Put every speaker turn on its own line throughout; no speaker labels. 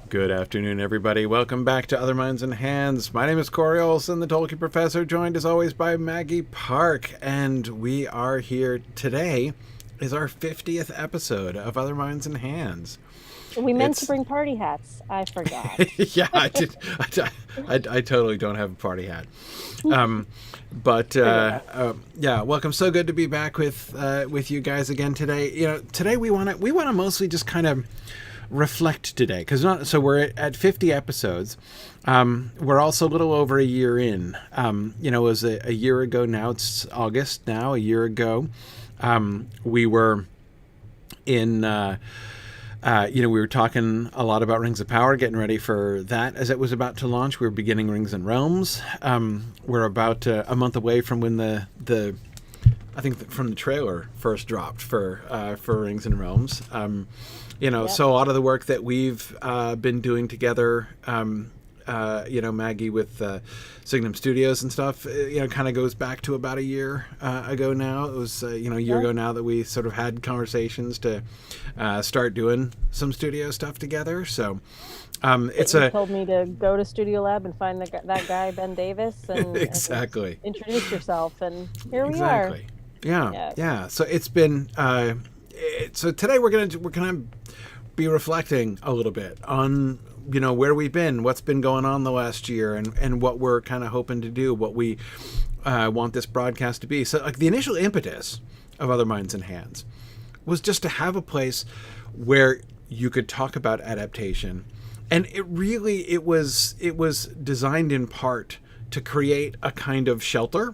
Good afternoon, everybody. Welcome back to Other Minds and Hands. My name is Corey Olsen, the Tolkien professor, joined as always by Maggie Parke, and we are here today. Is our 50th episode of Other Minds and Hands.
We meant to bring party hats. I forgot.
Yeah, I did. I totally don't have a party hat. Yeah, welcome. So good to be back with you guys again today. You know, today we want to mostly just kind of reflect today, because we're at 50 episodes. We're also a little over a year in. It was a year ago now. It's August now. A year ago, we were in. We were talking a lot about Rings of Power, getting ready for that as it was about to launch. We were beginning Rings and Realms. We're about a month away from when the from the trailer first dropped for Rings and Realms. Yep. So a lot of the work that we've been doing together, Maggie with Signum Studios and stuff, kind of goes back to about a year ago now. It was, a year ago now that we sort of had conversations to start doing some studio stuff together. So you
told me to go to Studio Lab and find that guy, Ben Davis, and
exactly
introduce yourself, and here we
exactly.
are.
Yeah. So it's been. So today we're gonna be reflecting a little bit on where we've been, what's been going on the last year, and what we're kind of hoping to do, what we want this broadcast to be. So like the initial impetus of Other Minds and Hands was just to have a place where you could talk about adaptation, and it was designed in part to create a kind of shelter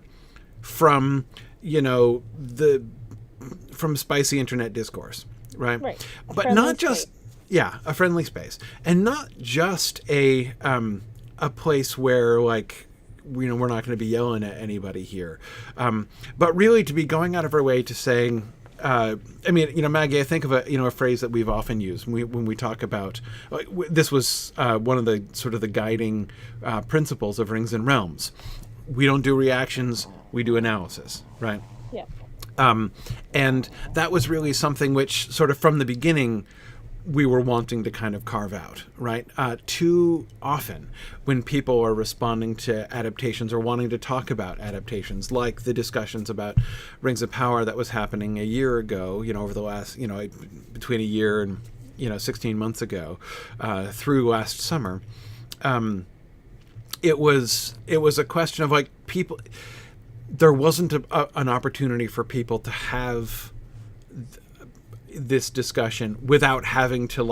from from spicy internet discourse, right? But not just a friendly space, and not just a place where we're not going to be yelling at anybody here, but really to be going out of our way to saying, Maggie, I think of a phrase that we've often used when we talk about this was one of the sort of the guiding principles of Rings and Realms. We don't do reactions, we do analysis, right?
Yeah.
And that was really something which sort of from the beginning we were wanting to kind of carve out, right? Too often when people are responding to adaptations or wanting to talk about adaptations, like the discussions about Rings of Power that was happening a year ago, over the last, between a year and, 16 months ago, through last summer, it was a question of people. There wasn't an opportunity for people to have this discussion without having to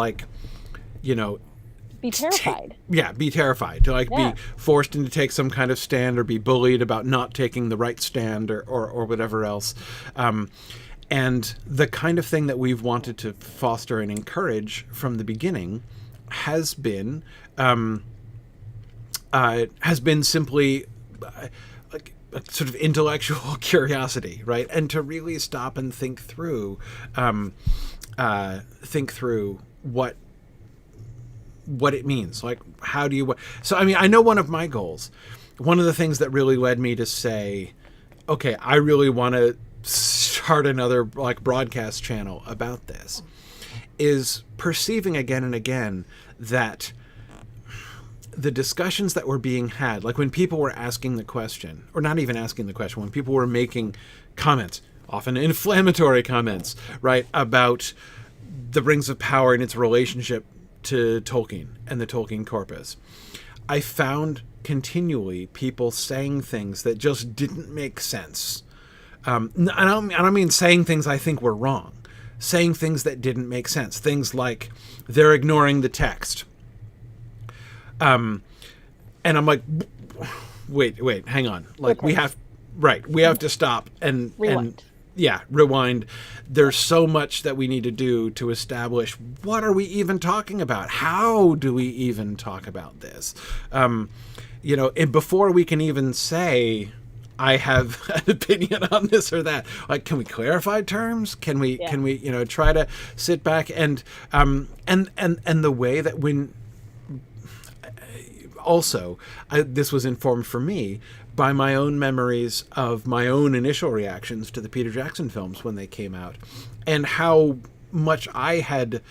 be terrified.
Be terrified to be forced into take some kind of stand or be bullied about not taking the right stand or whatever else. And the kind of thing that we've wanted to foster and encourage from the beginning has been simply a sort of intellectual curiosity, right? And to really stop and think through what it means. How do you... So, I know one of my goals, one of the things that really led me to say, okay, I really want to start another broadcast channel about this, is perceiving again and again that the discussions that were being had, when people were asking the question, or not even asking the question, when people were making comments, often inflammatory comments, right, about the Rings of Power and its relationship to Tolkien and the Tolkien corpus, I found continually people saying things that just didn't make sense. I don't mean saying things I think were wrong, saying things that didn't make sense. Things like they're ignoring the text. And I'm like, wait, hang on. We have to stop and rewind. There's so much that we need to do to establish what are we even talking about? How do we even talk about this? And before we can even say, I have an opinion on this or that, can we clarify terms? Can we try to sit back and the way that when... Also, this was informed for me by my own memories of my own initial reactions to the Peter Jackson films when they came out, and how much I had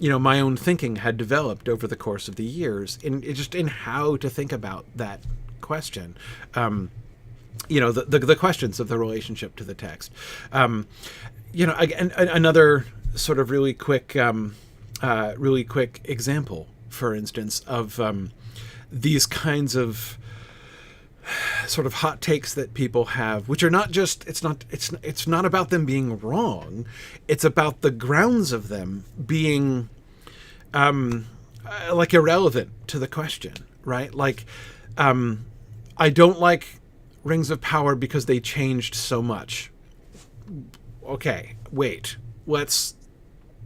my own thinking had developed over the course of the years in how to think about that question. The questions of the relationship to the text. Again, another sort of really quick example, for instance, of these kinds of sort of hot takes that people have, which are not just, it's not about them being wrong. It's about the grounds of them being like irrelevant to the question, right? Like, I don't like Rings of Power because they changed so much. Okay, wait, let's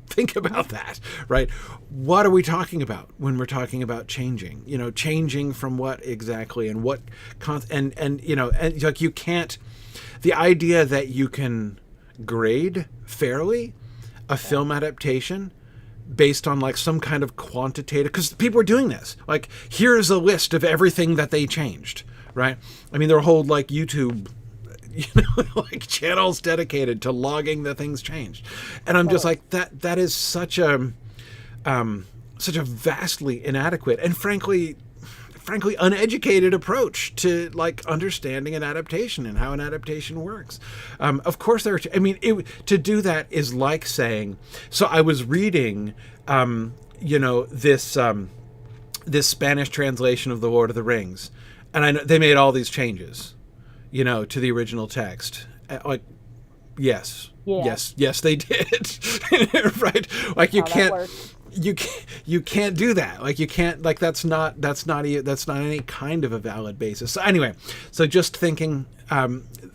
think about that, right? What are we talking about when we're talking about changing? Changing from what exactly, and what, and like, you can't, the idea that you can grade fairly a film adaptation based on like some kind of quantitative, because people are doing this, like, here's a list of everything that they changed, right? I mean, there are whole like YouTube like channels dedicated to logging the things changed, and I'm just like, that is such a vastly inadequate and frankly uneducated approach to like understanding an adaptation and how an adaptation works. Of course, to do that is like saying, so I was reading this Spanish translation of The Lord of the Rings, and I know they made all these changes to the original text. Like, yes, they did. Right? Like, you can't do that. Like, you can't, like, that's not any kind of a valid basis. So anyway, so just thinking,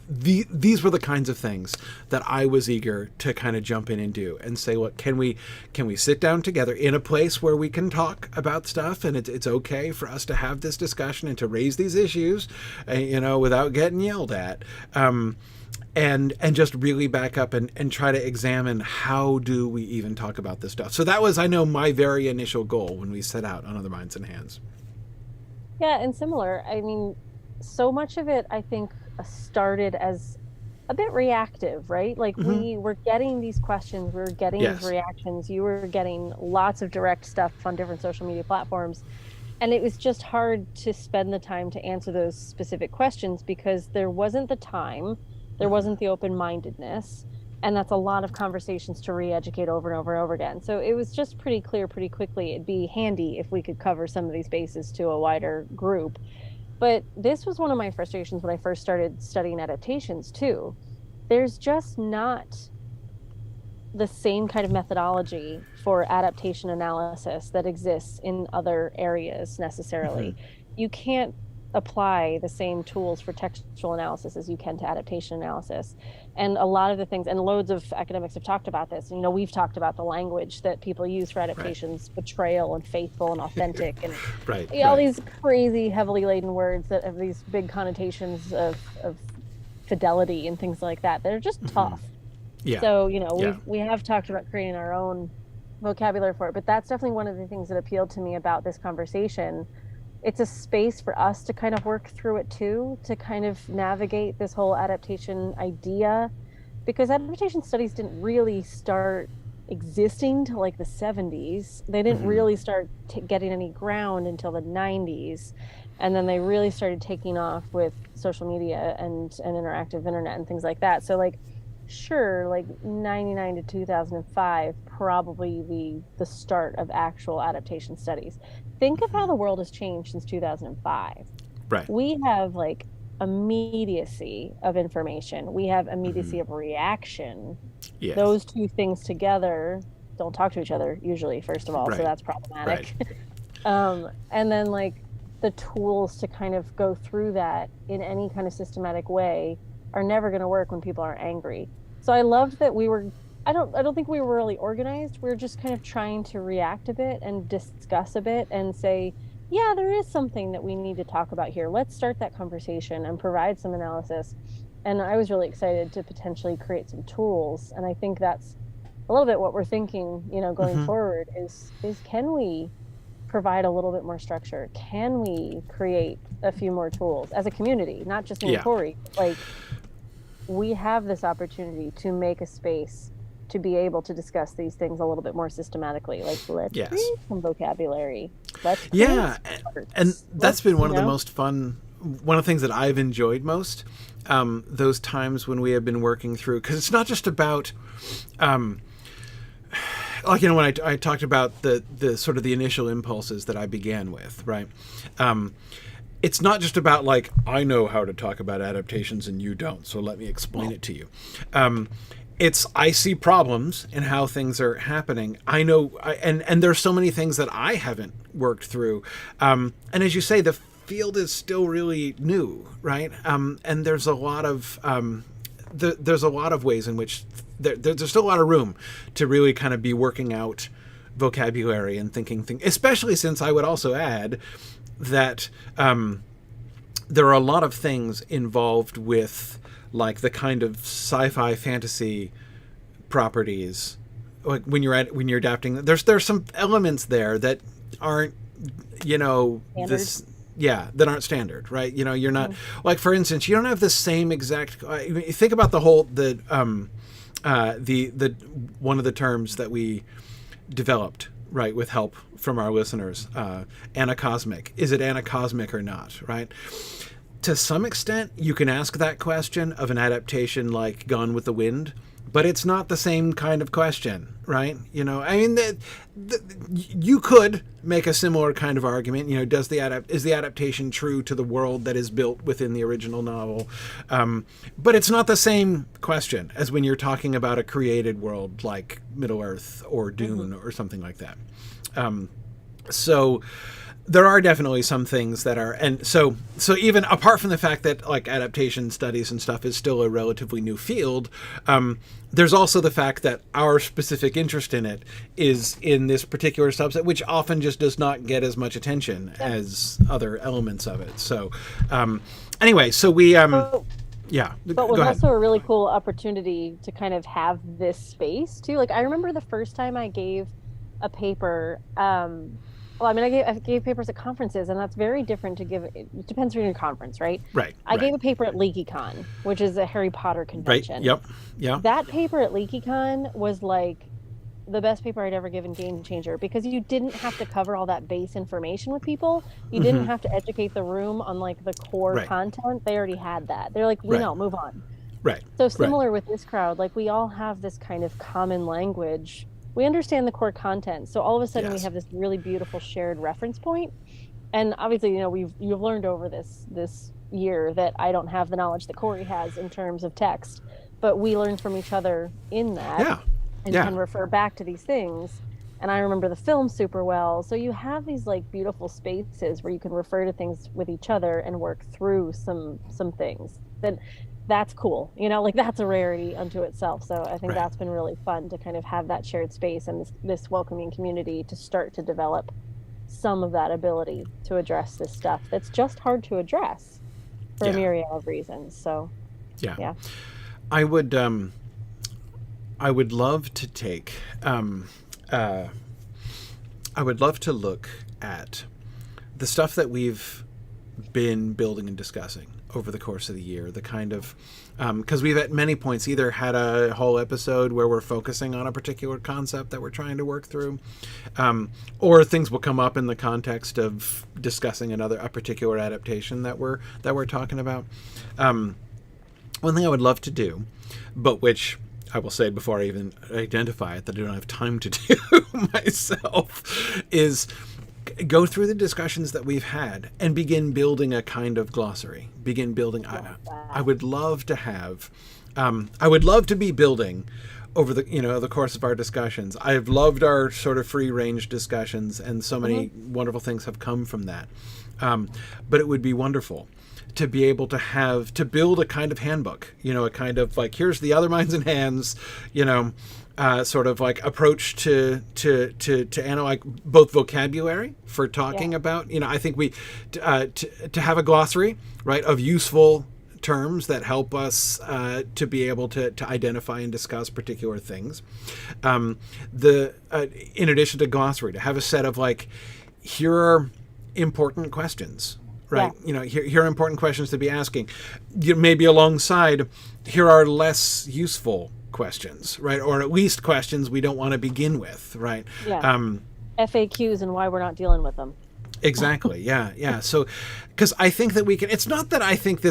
these were the kinds of things that I was eager to kind of jump in and do and say, look, can we sit down together in a place where we can talk about stuff, and it's okay for us to have this discussion and to raise these issues, without getting yelled at, and just really back up and try to examine, how do we even talk about this stuff? So that was, I know, my very initial goal when we set out on Other Minds and Hands.
Yeah, and similar. I mean, so much of it, I think, started as a bit reactive, right? Like, we were getting these questions, we were getting these reactions, you were getting lots of direct stuff on different social media platforms, and it was just hard to spend the time to answer those specific questions because there wasn't the time, there wasn't the open-mindedness, and that's a lot of conversations to re-educate over and over and over again. So it was just pretty clear pretty quickly it'd be handy if we could cover some of these bases to a wider group. But this was one of my frustrations when I first started studying adaptations too. There's just not the same kind of methodology for adaptation analysis that exists in other areas necessarily. You can't apply the same tools for textual analysis as you can to adaptation analysis. And a lot of the things, and loads of academics have talked about this, we've talked about the language that people use for adaptations, betrayal and faithful and authentic, and all these crazy heavily laden words that have these big connotations of fidelity and things like that. They're just tough. So, we have talked about creating our own vocabulary for it, but that's definitely one of the things that appealed to me about this conversation. It's a space for us to kind of work through it too, to kind of navigate this whole adaptation idea, because adaptation studies didn't really start existing till like the 70s. They didn't really start getting any ground until the 90s. And then they really started taking off with social media and interactive internet and things like that. So like, sure, like 99 to 2005, probably the start of actual adaptation studies. Think of how the world has changed since 2005.
Right.
We have like immediacy of information. We have immediacy of reaction.
Yes.
Those two things together don't talk to each other usually, first of all, so that's problematic. And then like the tools to kind of go through that in any kind of systematic way are never going to work when people are angry. So I loved that we were, I don't think we were really organized. We were just kind of trying to react a bit and discuss a bit and say, yeah, there is something that we need to talk about here. Let's start that conversation and provide some analysis. And I was really excited to potentially create some tools. And I think that's a little bit what we're thinking, going forward is can we provide a little bit more structure? Can we create a few more tools as a community, not just me and Corey? Like, we have this opportunity to make a space to be able to discuss these things a little bit more systematically. Like, let's create some vocabulary. Let's
and that's been one of the most fun, one of the things that I've enjoyed most, those times when we have been working through, because it's not just about, like, you know, when I talked about the sort of the initial impulses that I began with, right? It's not just about, like, I know how to talk about adaptations and you don't, so let me explain it to you. It's, I see problems in how things are happening. I know, and there's so many things that I haven't worked through. And as you say, the field is still really new, right? And there's a lot of there's a lot of ways in which there's still a lot of room to really kind of be working out vocabulary and thinking things, especially since I would also add that there are a lot of things involved with, like, the kind of sci-fi fantasy properties, like when you're adapting. There's some elements there that aren't, you know, that aren't standard, right? You know, you're not, like, for instance, you don't have the same exact. You think about the whole the one of the terms that we developed, right, with help from our listeners, anacosmic. Is it anacosmic or not, right? To some extent, you can ask that question of an adaptation like Gone with the Wind, but it's not the same kind of question, right? You know, I mean, you could make a similar kind of argument. You know, is the adaptation true to the world that is built within the original novel? But it's not the same question as when you're talking about a created world like Middle-earth or Dune or something like that. So there are definitely some things that are, and so even apart from the fact that, like, adaptation studies and stuff is still a relatively new field, there's also the fact that our specific interest in it is in this particular subset, which often just does not get as much attention as other elements of it. So anyway, so we but
was also a really cool opportunity to kind of have this space too. Like, I remember the first time I gave a paper, well, I mean, I gave papers at conferences, and that's very different to give. It depends on your conference, right?
Right.
I gave a paper at LeakyCon, which is a Harry Potter convention.
Right. Yep. Yeah.
That paper at LeakyCon was like the best paper I'd ever given, game changer, because you didn't have to cover all that base information with people. You didn't have to educate the room on, like, the core content. They already had that. They're like, we know, move on.
Right.
So similar with this crowd, like, we all have this kind of common language. We understand the core content, so all of a sudden we have this really beautiful shared reference point. And obviously, you know, you've learned over this year that I don't have the knowledge that Corey has in terms of text, but we learn from each other in that, and can refer back to these things. And I remember the film super well, so you have these, like, beautiful spaces where you can refer to things with each other and work through some things. That's cool, you know, like, that's a rarity unto itself. So I think that's been really fun to kind of have that shared space and this welcoming community to start to develop some of that ability to address this stuff that's just hard to address for a myriad of reasons. So I would
love to take I would love to look at the stuff that we've been building and discussing over the course of the year, the kind of, because we've at many points either had a whole episode where we're focusing on a particular concept that we're trying to work through, or things will come up in the context of discussing a particular adaptation that we're talking about. One thing I would love to do, but which I will say before I even identify it that I don't have time to do myself, is go through the discussions that we've had and begin building a kind of glossary. I would love to have, I would love to be building over the course of our discussions. I've loved our sort of free range discussions, and so many wonderful things have come from that. But it would be wonderful to be able to build a kind of handbook, a kind of, like, here's the other minds and hands, sort of like approach to analyze both vocabulary for talking about, I think to have a glossary, right, of useful terms that help us to be able to identify and discuss particular things. In addition to glossary, to have a set of, like, here are important questions, right? Here are important questions to be asking. Maybe alongside, here are less useful questions, right? Or at least questions we don't want to begin with, right?
Yeah. FAQs and why we're not dealing with them.
Exactly. Yeah. So, because I think that we can, it's not that I think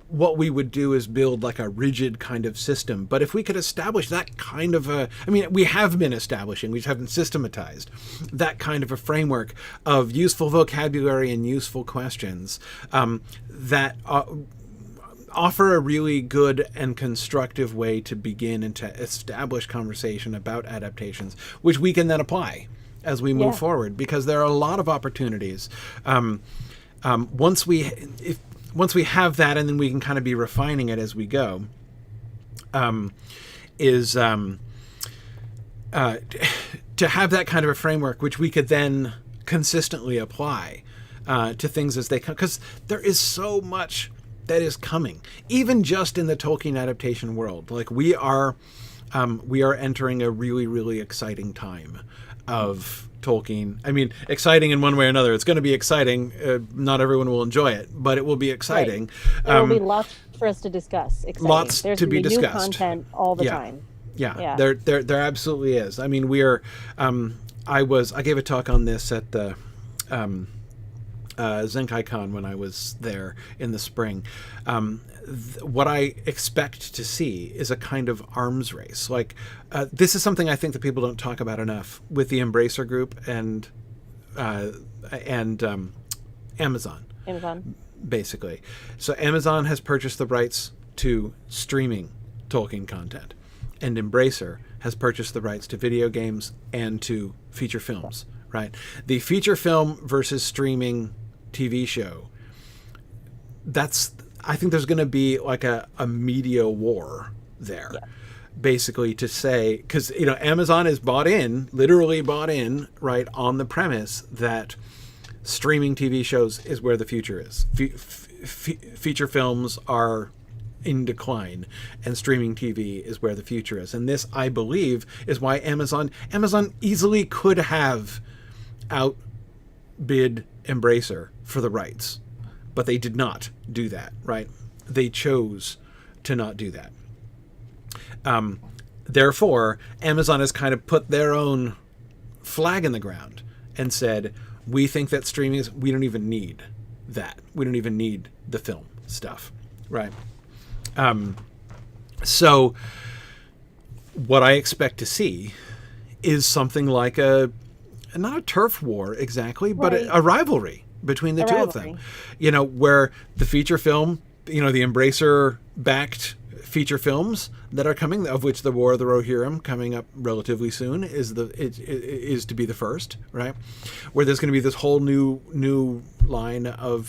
what we would do is build like a rigid kind of system, but if we could establish that kind of we have been establishing, we just haven't systematized that kind of a framework of useful vocabulary and useful questions that offer a really good and constructive way to begin and to establish conversation about adaptations, which we can then apply as we move forward, because there are a lot of opportunities. Once we have that, and then we can kind of be refining it as we go, to have that kind of a framework which we could then consistently apply to things as they come, because there is so much that is coming, even just in the Tolkien adaptation world. Like we are entering a really, really exciting time of Tolkien. I mean, exciting in one way or another. It's going to be exciting. Not everyone will enjoy it, but it will be exciting. Right.
There will be lots for us to discuss. Exciting.
Lots
There's
to be discussed.
New content all the time.
Yeah. There absolutely is. I mean, we are. I gave a talk on this at the ZenkaiCon when I was there in the spring. What I expect to see is a kind of arms race. Like this is something I think that people don't talk about enough with the Embracer Group and Amazon. Basically. So Amazon has purchased the rights to streaming Tolkien content, and Embracer has purchased the rights to video games and to feature films. Right? The feature film versus streaming TV show. I think there's going to be like a media war there, basically, to say, because Amazon is literally bought in, right, on the premise that streaming TV shows is where the future is. Feature films are in decline, and streaming TV is where the future is. And this, I believe, is why Amazon easily could have outbid Embracer for the rights, but they did not do that, right? They chose to not do that. Therefore, Amazon has kind of put their own flag in the ground and said, we think that streaming we don't even need that. We don't even need the film stuff, right? So what I expect to see is something like not a turf war exactly, but a rivalry between the two of them, where the feature film, the Embracer backed feature films that are coming, of which the War of the Rohirrim coming up relatively soon is to be the first, right? Where there's going to be this whole new line of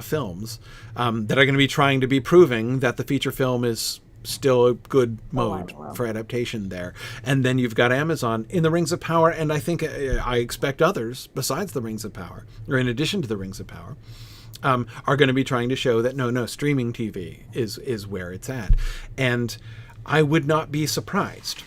films that are going to be trying to be proving that the feature film is still a good mode for adaptation there. And then you've got Amazon in the Rings of Power, and I think I expect others besides the Rings of Power, or in addition to the Rings of Power, are going to be trying to show that no, streaming TV is where it's at. And I would not be surprised.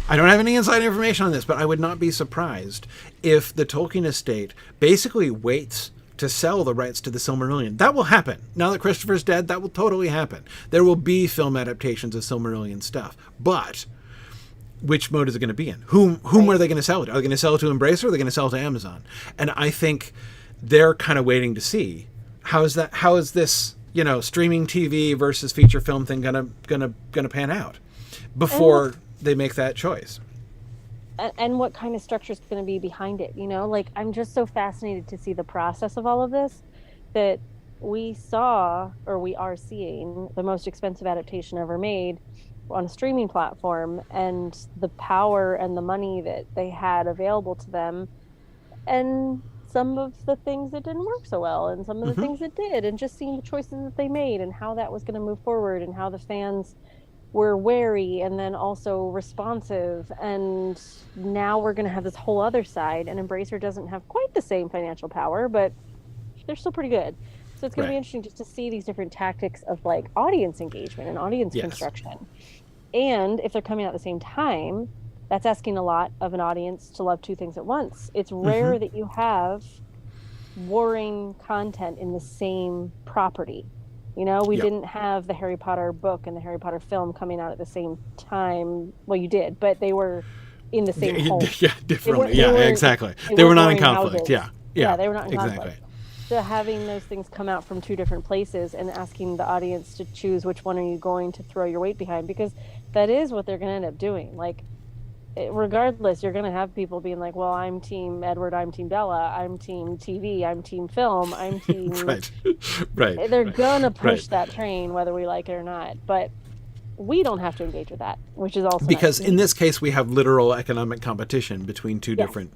I don't have any inside information on this, but I would not be surprised if the Tolkien estate basically waits to sell the rights to the Silmarillion. That will happen. Now that Christopher's dead, that will totally happen. There will be film adaptations of Silmarillion stuff. But which mode is it going to be in? Whom are they going to sell it? Are they going to sell it to Embracer, or are they going to sell it to Amazon? And I think they're kind of waiting to see how is this, streaming TV versus feature film thing gonna pan out before they make that choice.
And what kind of structure is going to be behind it, Like, I'm just so fascinated to see the process of all of this, that we are seeing the most expensive adaptation ever made on a streaming platform, and the power and the money that they had available to them, and some of the things that didn't work so well, and some of the things that did, and just seeing the choices that they made and how that was going to move forward, and how the fans were wary and then also responsive. And now we're going to have this whole other side, and Embracer doesn't have quite the same financial power, but they're still pretty good. So it's going to be interesting just to see these different tactics of like audience engagement and audience construction. And if they're coming out at the same time, that's asking a lot of an audience to love two things at once. It's rare that you have warring content in the same property. You know, we
Yep.
didn't have the Harry Potter book and the Harry Potter film coming out at the same time. Well, you did, but they were in the same home.
Yeah, differently.
They weren't-
Exactly.
they
They were
weren't
not in
going
conflict.
houses.
Yeah,
They were not in
exactly.
conflict. So having those things come out from two different places and asking the audience to choose which one are you going to throw your weight behind, because that is what they're going to end up doing. Like, regardless, you're going to have people being like, well, I'm team Edward, I'm team Bella, I'm team TV, I'm team film, I'm team...
Right. Right.
They're going to push that train whether we like it or not. But we don't have to engage with that, which is also
because
nice.
in this case we have literal economic competition between two
Yes.
different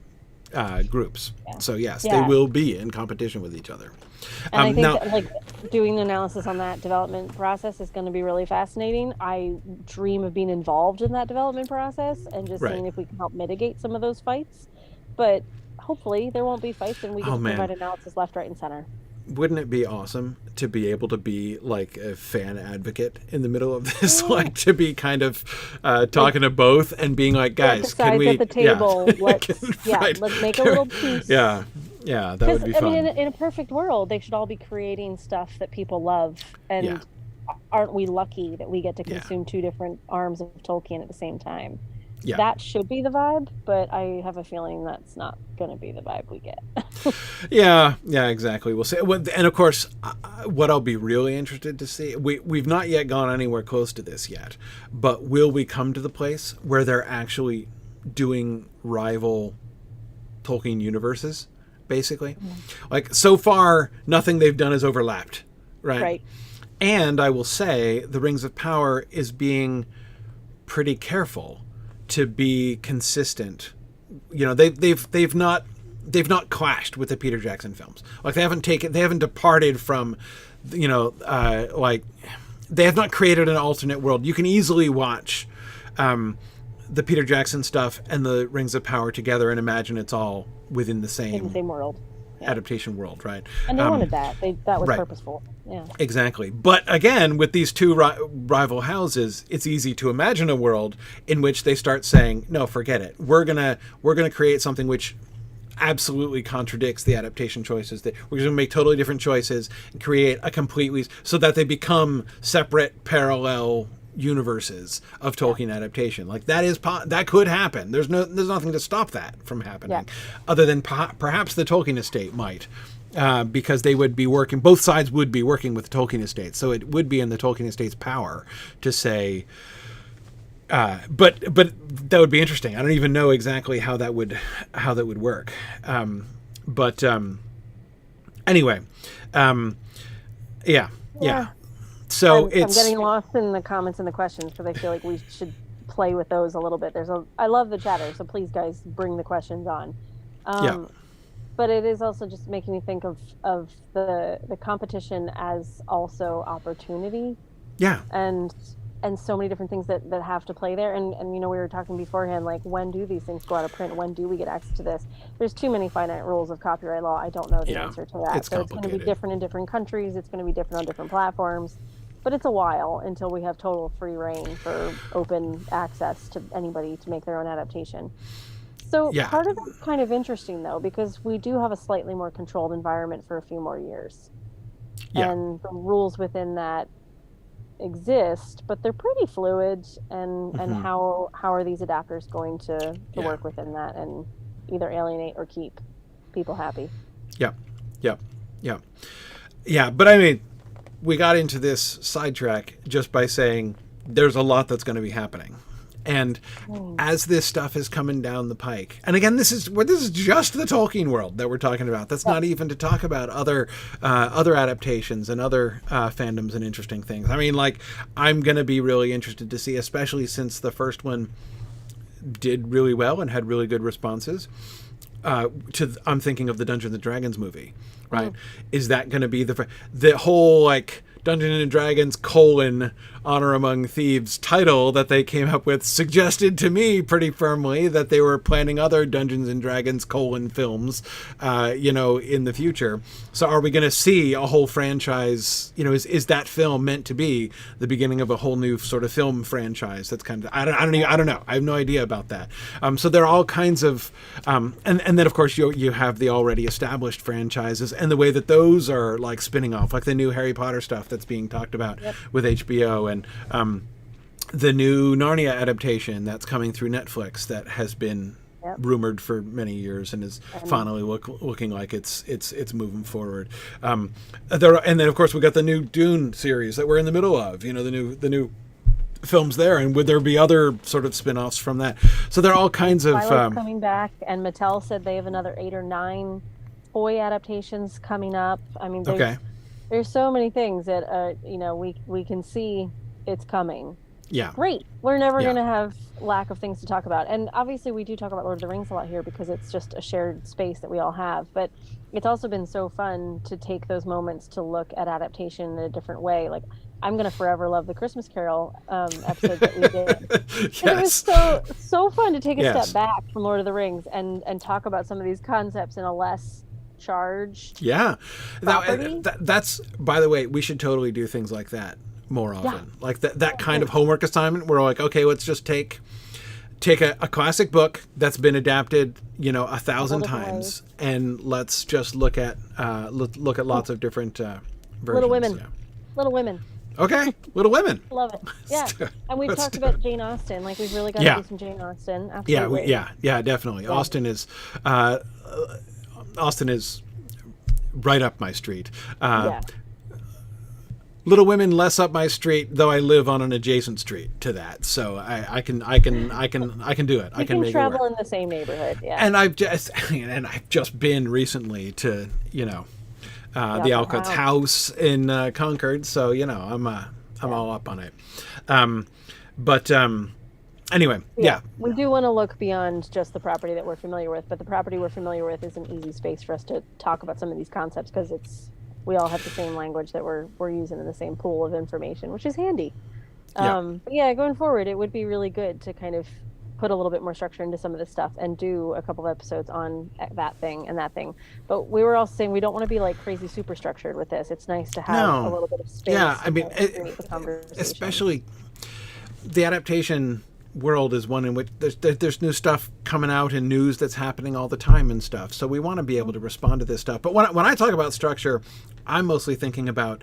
groups. So yes, they
Yeah.
will be in competition with each other.
And I think
now,
that, like, doing the analysis on that development process is going to be really fascinating. I dream of being involved in that development process and just
Right.
seeing if we can help mitigate some of those fights. But hopefully there won't be fights and we can provide analysis left, right, and center.
wouldn't it be awesome to be able to be like a fan advocate in the middle of this, like to be kind of talking to both and being like, guys, can we
at the table?
Right.
Let's make a little piece.
Yeah, that would be fun.
I mean, in a perfect world, they should all be creating stuff that people love, and aren't we lucky that we get to consume two different arms of Tolkien at the same time?
Yeah.
That should be the vibe, but I have a feeling that's not going to be the vibe we get.
Yeah, exactly. We'll see. And of course, what I'll be really interested to see, we've not yet gone anywhere close to this yet, but will we come to the place where they're actually doing rival Tolkien universes, basically? Like, so far, nothing they've done has overlapped, right?
Right.
And I will say, the Rings of Power is being pretty careful to be consistent. You know, they've not clashed with the Peter Jackson films. Like, they haven't departed from, you know, like, they have not created an alternate world. You can easily watch the Peter Jackson stuff and the Rings of Power together and imagine it's all within the same
world.
Adaptation world, right?
And they wanted that. That was
right.
purposeful. Yeah.
Exactly. But again, with these two rival houses, it's easy to imagine a world in which they start saying, "No, forget it. We're gonna create something which absolutely contradicts the adaptation choices. That we're going to make totally different choices and create a completely so that they become separate, parallel universes of Tolkien adaptation. Like, that could happen. There's nothing to stop that from happening, other than perhaps the Tolkien estate might. Because they would be working, both sides would be working with the Tolkien estate, so it would be in the Tolkien estate's power to say. But that would be interesting. I don't even know exactly how that would work. Anyway, yeah. So
I'm getting lost in the comments and the questions because I feel like we should play with those a little bit. I love the chatter, so please, guys, bring the questions on. But it is also just making me think of the competition as also opportunity.
Yeah.
And so many different things that have to play there. And you know, we were talking beforehand, like, when do these things go out of print? When do we get access to this? There's too many finite rules of copyright law. I don't know the answer to that.
It's
going to be different in different countries. It's going to be different on different platforms. But it's a while until we have total free reign for open access to anybody to make their own adaptation. So part of it's kind of interesting, though, because we do have a slightly more controlled environment for a few more years.
Yeah.
And the rules within that exist, but they're pretty fluid. And how are these adapters going to work within that and either alienate or keep people happy?
Yeah, but I mean, we got into this sidetrack just by saying there's a lot that's going to be happening. And as this stuff is coming down the pike, and again, this is just the Tolkien world that we're talking about. That's not even to talk about other adaptations and other fandoms and interesting things. I mean, like, I'm going to be really interested to see, especially since the first one did really well and had really good responses. I'm thinking of the Dungeons and Dragons movie, right? Is that going to be the whole, like, Dungeons and Dragons : Honor Among Thieves title that they came up with suggested to me pretty firmly that they were planning other Dungeons and Dragons films, in the future. So are we going to see a whole franchise? Is that film meant to be the beginning of a whole new sort of film franchise? That's kind of, I don't know. I have no idea about that. So there are all kinds of, and then of course you have the already established franchises and the way that those are like spinning off, like the new Harry Potter stuff that's being talked about with HBO, and the new Narnia adaptation that's coming through Netflix that has been rumored for many years and is finally looking like it's moving forward. And then of course we got the new Dune series that we're in the middle of. The new films there, and would there be other sort of spin-offs from that? So there are all kinds of
coming back, and Mattel said they have another 8 or 9 toy adaptations coming up. I mean, there's so many things that we can see it's coming.
Yeah.
Great. We're never going to have lack of things to talk about. And obviously we do talk about Lord of the Rings a lot here because it's just a shared space that we all have. But it's also been so fun to take those moments to look at adaptation in a different way. Like, I'm going to forever love the Christmas Carol episode that we did. Yes. It was so fun to take a step back from Lord of the Rings and talk about some of these concepts in a less charged property.
That's, by the way, we should totally do things like that more often. Like that kind of homework assignment where we're like, okay, let's just take a classic book that's been adapted 1,000 times and let's just look at lots of different versions.
Little Women.
Okay, Little Women.
Love it. Yeah, and we've talked about Jane Austen. Like, we've really got to do some Jane Austen. Absolutely.
Yeah, definitely. Yeah. Austen is right up my street. Little Women less up my street, though I live on an adjacent street to that, so I can do it. I can make
travel
it work.
In the same neighborhood. Yeah.
And I've just been recently to the Alcott's house in Concord, so I'm all up on it. Anyway,
we do want to look beyond just the property that we're familiar with, but the property we're familiar with is an easy space for us to talk about some of these concepts because we all have the same language that we're using in the same pool of information, which is handy. But going forward, it would be really good to kind of put a little bit more structure into some of this stuff and do a couple of episodes on that thing and that thing. But we were also saying we don't want to be like crazy super structured with this. It's nice to have a little bit of space.
Yeah, I mean, especially the adaptation world is one in which there's new stuff coming out and news that's happening all the time and stuff. So we want to be able to respond to this stuff. But when I talk about structure, I'm mostly thinking about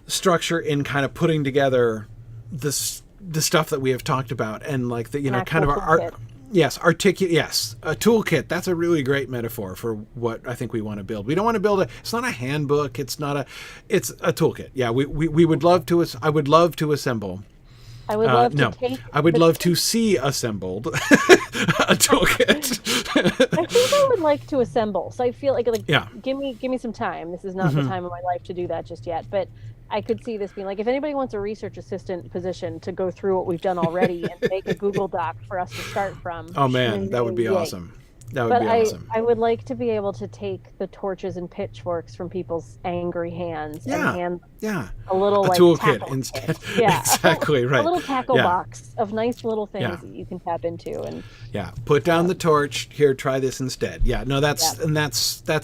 structure in kind of putting together the stuff that we have talked about and like the kind of our a toolkit. That's a really great metaphor for what I think we want to build. We don't want to build it's not a handbook. It's a toolkit. Yeah, we would love to. I would love to assemble.
I would love
I would love to see assembled a toolkit.
I think I would like to assemble. So I feel like give me some time. This is not the time of my life to do that just yet. But I could see this being like, if anybody wants a research assistant position to go through what we've done already and make a Google Doc for us to start from.
Oh man, that would be awesome. That would be awesome.
I would like to be able to take the torches and pitchforks from people's angry hands and hand a little
toolkit instead.
Yeah,
exactly right.
A little tackle box of nice little things that you can tap into and
put down the torch. Here, try this instead. Yeah, no, that's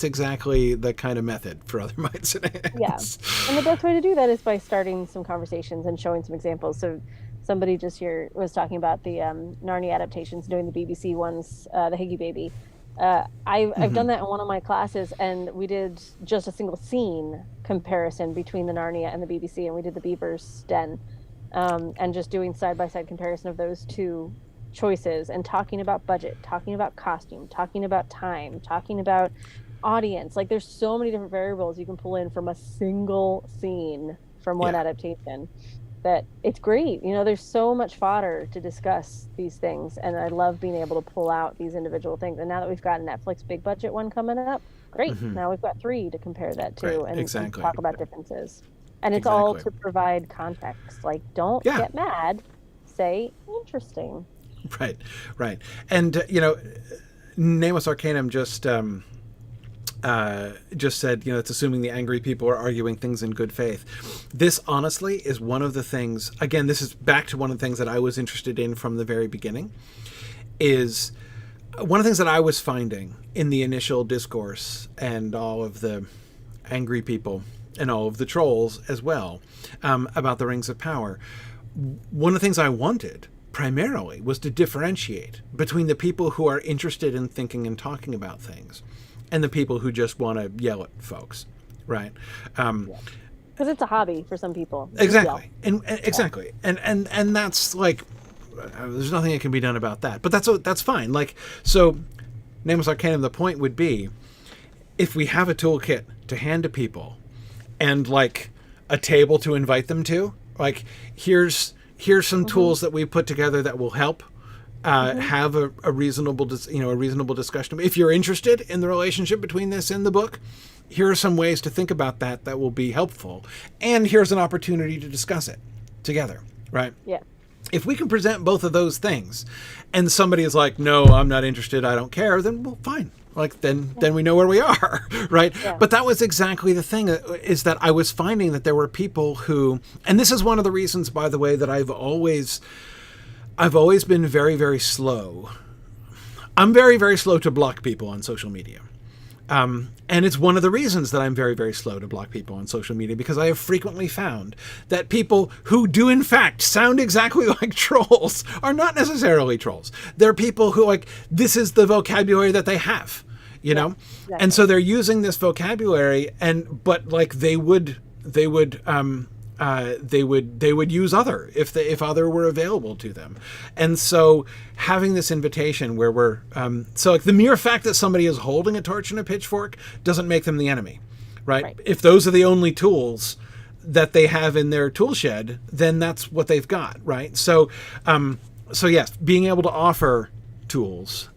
exactly the kind of method for other minds and hands.
Yeah, and the best way to do that is by starting some conversations and showing some examples. So. Somebody just here was talking about the Narnia adaptations, doing the BBC ones, the Higgy Baby. I've done that in one of my classes, and we did just a single scene comparison between the Narnia and the BBC, and we did the Beaver's Den, and just doing side-by-side comparison of those two choices, and talking about budget, talking about costume, talking about time, talking about audience. Like, there's so many different variables you can pull in from a single scene from one adaptation. That it's great. There's so much fodder to discuss these things, and I love being able to pull out these individual things. And now that we've got a Netflix big budget one coming up, great. Now we've got 3 to compare that to and talk about differences. And it's all to provide context. Like, don't get mad, say interesting. Right.
And Nameless Arcanum just just said, it's assuming the angry people are arguing things in good faith. This, honestly, is one of the things, again, this is back to one of the things that I was interested in from the very beginning, is one of the things that I was finding in the initial discourse and all of the angry people and all of the trolls as well, about the Rings of Power. One of the things I wanted primarily was to differentiate between the people who are interested in thinking and talking about things and the people who just want to yell at folks, right?
Because it's a hobby for some people.
Exactly, exactly, and that's like, there's nothing that can be done about that. But that's fine. Like, so, Nameless Arcanum. The point would be, if we have a toolkit to hand to people, and like a table to invite them to, like here's some tools that we put together that will help. Have a reasonable discussion. If you're interested in the relationship between this and the book, here are some ways to think about that will be helpful. And here's an opportunity to discuss it together, right?
Yeah.
If we can present both of those things and somebody is like, no, I'm not interested, I don't care, then well, fine. Like, then we know where we are, right? Yeah. But that was exactly the thing, is that I was finding that there were people who, and this is one of the reasons, by the way, that I've always been very, very slow. I'm very, very slow to block people on social media. And it's one of the reasons that I'm very, very slow to block people on social media, because I have frequently found that people who do in fact sound exactly like trolls are not necessarily trolls. They're people who, like, this is the vocabulary that they have, know? Exactly. And so they're using this vocabulary, but like they would use other if other were available to them. And so having this invitation where we're so like the mere fact that somebody is holding a torch and a pitchfork doesn't make them the enemy, right? If those are the only tools that they have in their tool shed, then that's what they've got, right? So yes, being able to offer tools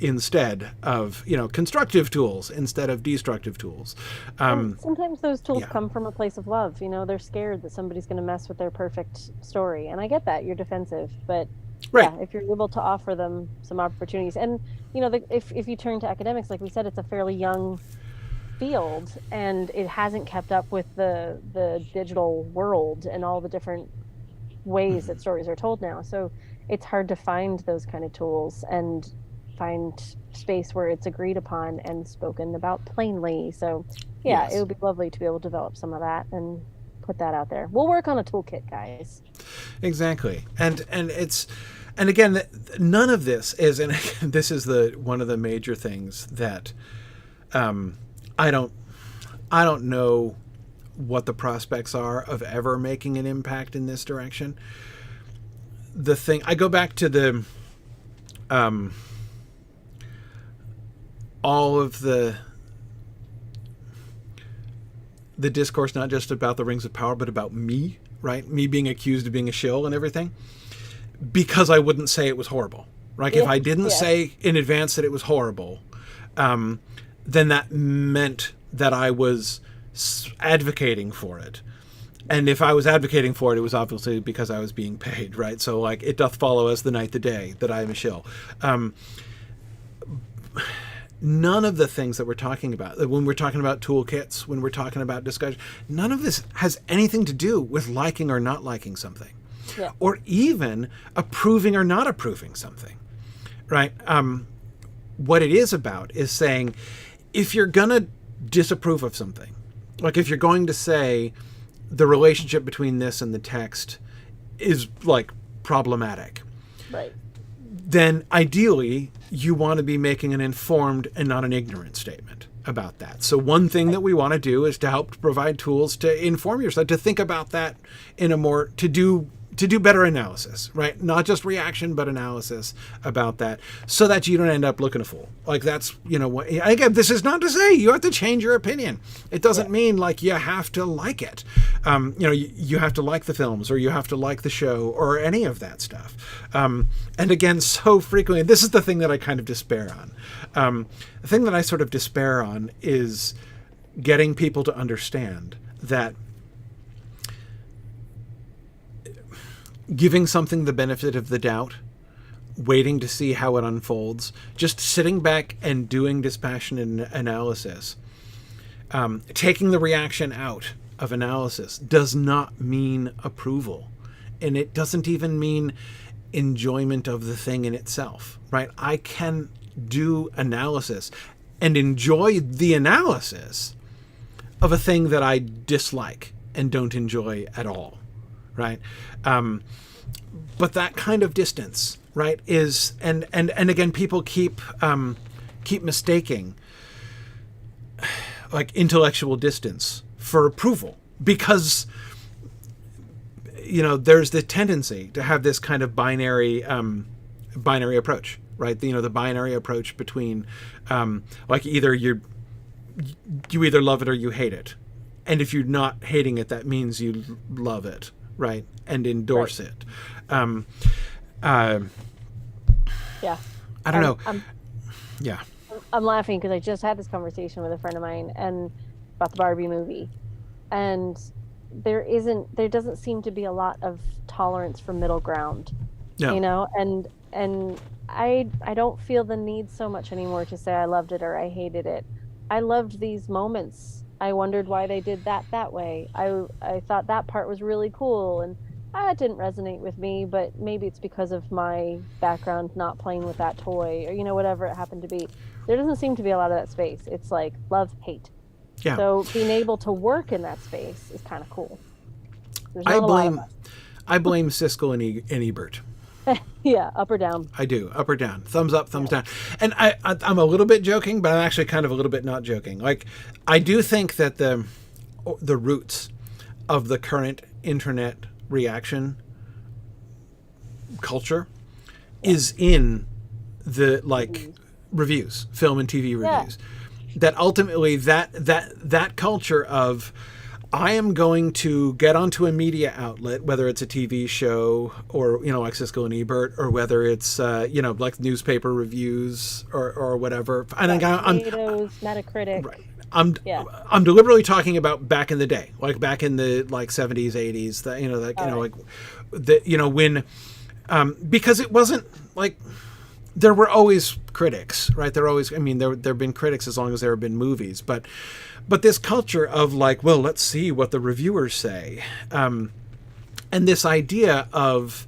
instead of constructive tools instead of destructive tools.
Sometimes those tools come from a place of love. They're scared that somebody's going to mess with their perfect story, and I get that you're defensive, but if you're able to offer them some opportunities, and if you turn to academics, like we said, it's a fairly young field and it hasn't kept up with the digital world and all the different ways that stories are told now. So it's hard to find those kind of tools and find space where it's agreed upon and spoken about plainly. So it would be lovely to be able to develop some of that and put that out there. We'll work on a toolkit, guys.
Exactly. And again, none of this is, and this is one of the major things that I don't know what the prospects are of ever making an impact in this direction. The thing, I go back to the all of the discourse, not just about the Rings of Power, but about me, right? Me being accused of being a shill and everything, because I wouldn't say it was horrible, right? If I didn't say in advance that it was horrible, then that meant that I was advocating for it. And if I was advocating for it, it was obviously because I was being paid, right? So, like, it doth follow as the night the day that I am a shill. None of the things that we're talking about, when we're talking about toolkits, when we're talking about discussion, none of this has anything to do with liking or not liking something, or even approving or not approving something, right? What it is about is saying, if you're going to disapprove of something, like if you're going to say the relationship between this and the text is like problematic,
right,
then ideally you want to be making an informed and not an ignorant statement about that. So one thing that we want to do is to help provide tools to inform yourself, to think about that in a more, to do better analysis, right? Not just reaction, but analysis about that, so that you don't end up looking a fool. Like, that's, again, this is not to say you have to change your opinion. It doesn't mean like you have to like it. You have to like the films, or you have to like the show, or any of that stuff. And again, so frequently, this is the thing that I kind of despair on. The thing that I sort of despair on is getting people to understand that giving something the benefit of the doubt, waiting to see how it unfolds, just sitting back and doing dispassionate analysis taking the reaction out of analysis does not mean approval. And it doesn't even mean enjoyment of the thing in itself, right? I can do analysis and enjoy the analysis of a thing that I dislike and don't enjoy at all, right? But that kind of distance, right, is, and again, people keep mistaking like intellectual distance for approval, because there's the tendency to have this kind of binary approach, right? The binary approach between like either you either love it or you hate it, and if you're not hating it, that means you love it, right, and endorse it.
Yeah,
I don't know. Yeah.
I'm laughing because I just had this conversation with a friend of mine and about the Barbie movie, and there doesn't seem to be a lot of tolerance for middle ground.
No.
And I don't feel the need so much anymore to say I loved it or I hated it. I loved these moments. I wondered why they did that way. I thought that part was really cool, and it didn't resonate with me, but maybe it's because of my background not playing with that toy, or whatever it happened to be. There doesn't seem to be a lot of that space. It's like love, hate.
Yeah.
So being able to work in that space is kind of cool. I
blame Siskel and Ebert.
Yeah, up or down.
I do, up or down, thumbs up, thumbs down. And I'm a little bit joking, but I'm actually kind of a little bit not joking. Like, I do think that the roots of the current internet reaction culture is in the reviews, film and TV reviews. That ultimately that culture of, I am going to get onto a media outlet, whether it's a TV show or, like Siskel and Ebert, or whether it's, like newspaper reviews or whatever. And
Tomatoes, Metacritic.
Right. I'm deliberately talking about back in the day, like back in the 70s, 80s, when, because it wasn't like, there were always critics, right? There have been critics as long as there have been movies, but this culture of well, let's see what the reviewers say. And this idea of,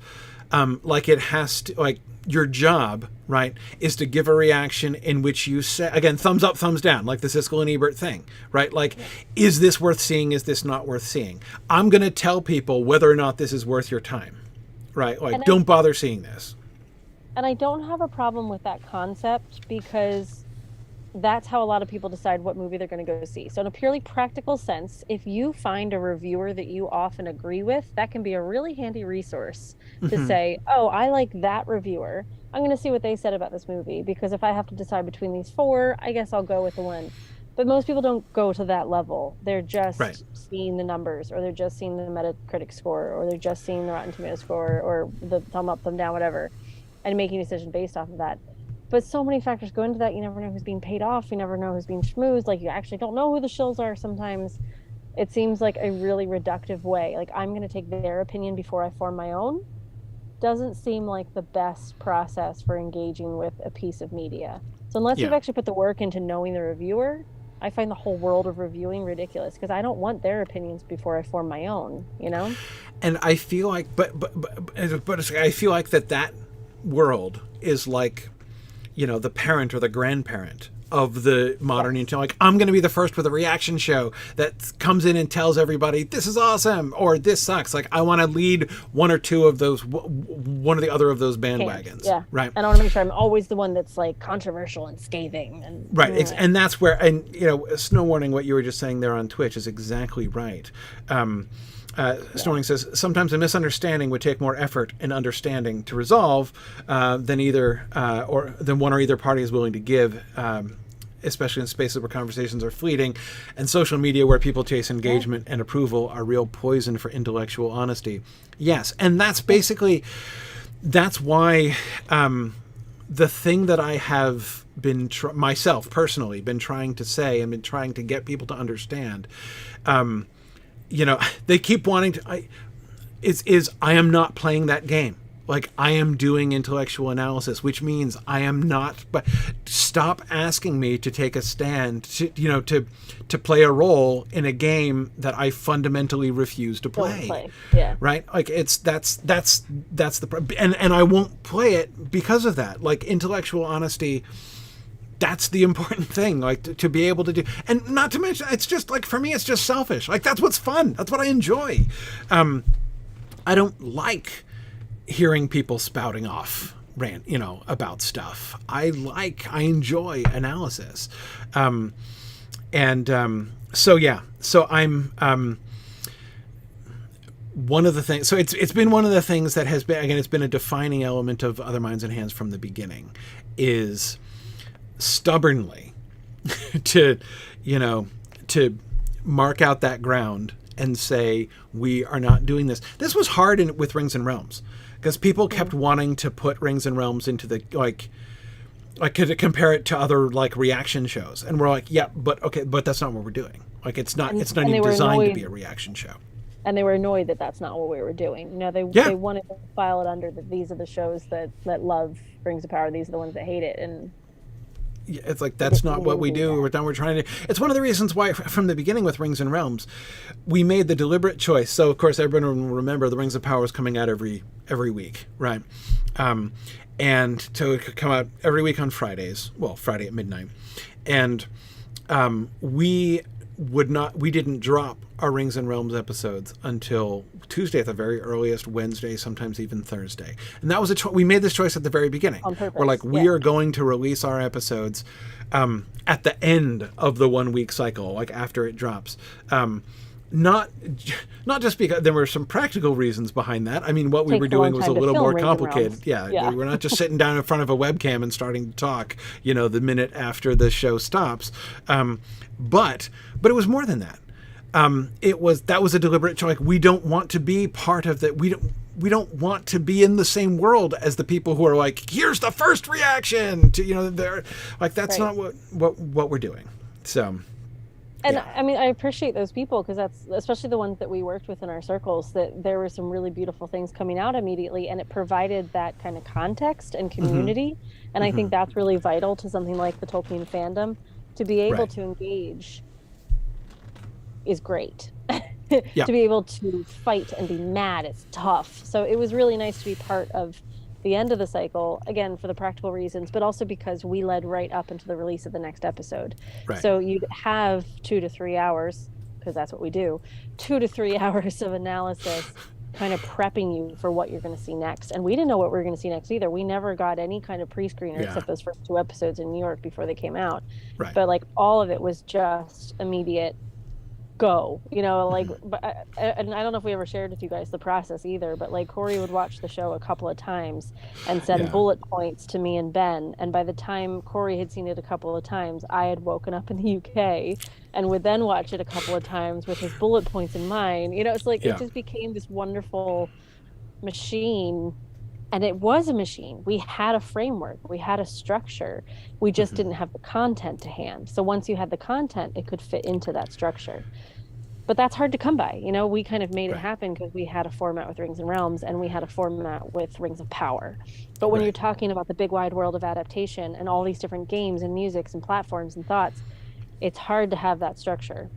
it has to, your job, right, is to give a reaction in which you say, again, thumbs up, thumbs down, like the Siskel and Ebert thing, right? Is this worth seeing? Is this not worth seeing? I'm going to tell people whether or not this is worth your time, right? Don't bother seeing this.
And I don't have a problem with that concept, because that's how a lot of people decide what movie they're going to go see. So in a purely practical sense, if you find a reviewer that you often agree with, that can be a really handy resource to say, oh, I like that reviewer. I'm going to see what they said about this movie, because if I have to decide between these four, I guess I'll go with the one. But most people don't go to that level. They're just seeing the numbers, or they're just seeing the Metacritic score, or they're just seeing the Rotten Tomatoes score, or the thumb up, thumb down, whatever, and making a decision based off of that. But so many factors go into that. You never know who's being paid off. You never know who's being schmoozed. You actually don't know who the shills are sometimes. It seems like a really reductive way. I'm going to take their opinion before I form my own. Doesn't seem like the best process for engaging with a piece of media. So unless you've actually put the work into knowing the reviewer, I find the whole world of reviewing ridiculous, because I don't want their opinions before I form my own, And
I feel like, but I feel like that world is the parent or the grandparent of the modern internet. I'm going to be the first with a reaction show that comes in and tells everybody this is awesome or this sucks. I want to lead one or two of those, one or the other of those bandwagons.
Yeah.
Right.
And I want to make sure I'm always the one that's controversial and scathing. And
right. And that's where, snow warning, what you were just saying there on Twitch is exactly right. Snoring says, sometimes a misunderstanding would take more effort and understanding to resolve than one or either party is willing to give, especially in spaces where conversations are fleeting, and social media where people chase engagement and approval are real poison for intellectual honesty. Yes, and that's basically, that's why the thing that I have been, myself personally, been trying to say and been trying to get people to understand, they keep wanting to, I am not playing that game. like I am doing intellectual analysis, which means I am not, but stop asking me to take a stand to play a role in a game that I fundamentally refuse to play.
Yeah.
Right? Like that's the and I won't play it because of that. Like intellectual honesty, that's the important thing, like to be able to do. And not to mention, it's just like, for me, it's just selfish. Like that's what's fun. That's what I enjoy. I don't like hearing people spouting off rant, about stuff. I enjoy analysis. So I'm, one of the things, so it's been one of the things that has been, again, it's been a defining element of Other Minds and Hands from the beginning, is stubbornly to mark out that ground and say, we are not doing this. This was hard with Rings and Realms, because people kept wanting to put Rings and Realms into the, like to compare it to other like reaction shows. And we're like, yeah, but that's not what we're doing. Like it's not even designed to be a reaction show.
And they were annoyed that that's not what we were doing. They wanted to file it under that these are the shows that love Rings of Power. These are the ones that hate it. And
it's like, that's not what we do. We're trying to. It's one of the reasons why, from the beginning with Rings and Realms, we made the deliberate choice. So, of course, everyone will remember the Rings of Power is coming out every week, right? And so it could come out every week on Fridays. Well, Friday at midnight, and we didn't drop our Rings and Realms episodes until Tuesday at the very earliest, Wednesday, sometimes even Thursday. And that was we made this choice at the very beginning.
On purpose.
We're like, we are going to release our episodes at the end of the 1 week cycle, like after it drops. Not just because there were some practical reasons behind that. I mean, what we were doing was a little more complicated. Yeah, we're not just sitting down in front of a webcam and starting to talk, the minute after the show stops. But it was more than that. That was a deliberate choice. We don't want to be part of that. We don't want to be in the same world as the people who are like, here's the first reaction to, they're like, that's not what we're doing. So.
And I mean, I appreciate those people, because that's especially the ones that we worked with in our circles, that there were some really beautiful things coming out immediately, and it provided that kind of context and community. Mm-hmm. And I think that's really vital to something like the Tolkien fandom. To be able to engage is great. To be able to fight and be mad is tough. So it was really nice to be part of the end of the cycle, again, for the practical reasons, but also because we led right up into the release of the next episode. Right. So you'd have 2 to 3 hours, because that's what we do, 2 to 3 hours of analysis kind of prepping you for what you're going to see next. And we didn't know what we were going to see next either. We never got any kind of pre-screener except those first 2 episodes in New York before they came out. Right. But like all of it was just immediate go, but and I don't know if we ever shared with you guys the process either, but like Corey would watch the show a couple of times and send bullet points to me and Ben, and by the time Corey had seen it a couple of times, I had woken up in the UK and would then watch it a couple of times with his bullet points in mine. It's like it just became this wonderful machine. And it was a machine. We had a framework. We had a structure. We just didn't have the content to hand. So once you had the content, it could fit into that structure. But that's hard to come by. We kind of made it happen because we had a format with Rings and Realms, and we had a format with Rings of Power. But when you're talking about the big wide world of adaptation and all these different games and musics and platforms and thoughts, it's hard to have that structure.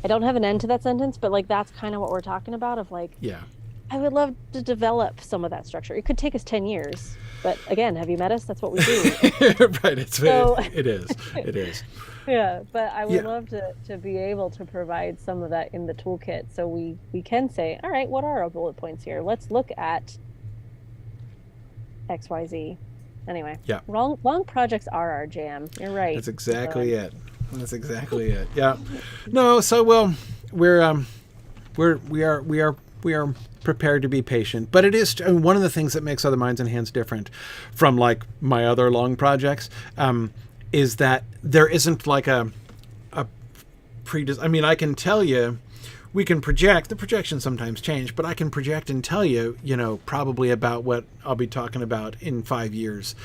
I don't have an end to that sentence, but like that's kind of what we're talking about, of like, I would love to develop some of that structure. It could take us 10 years, but again, have you met us? That's what we do.
Right. It is.
Yeah, but I would love to be able to provide some of that in the toolkit, so we can say, all right, what are our bullet points here? Let's look at XYZ. Anyway, long projects are our jam. You're right.
That's exactly it. Yeah. No, so we are prepared to be patient, but it is one of the things that makes Other Minds and Hands different from like my other long projects, is that there isn't like a I mean, I can tell you, we can project, the projections sometimes change, but I can project and tell you, probably about what I'll be talking about in 5 years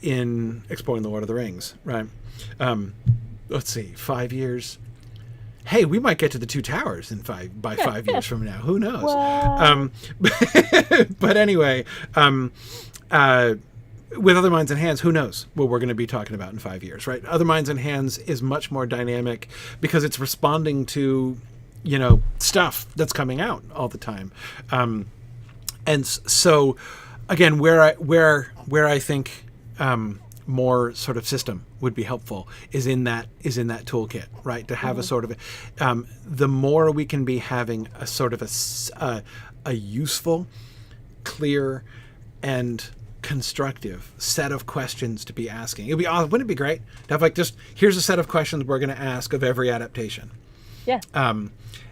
in Exploring the Lord of the Rings, right? Let's see, 5 years. hey, we might get to the Two Towers by 5 years from now. Who knows? But anyway, with Other Minds and Hands, who knows what we're going to be talking about in 5 years, right? Other Minds and Hands is much more dynamic because it's responding to, stuff that's coming out all the time. And so, again, where I think more sort of system would be helpful is in that toolkit, right? To have a sort of the more we can be having a sort of a useful, clear, and constructive set of questions to be asking. It'd be awesome. Wouldn't it be great to have just here's a set of questions we're going to ask of every adaptation.
Yeah.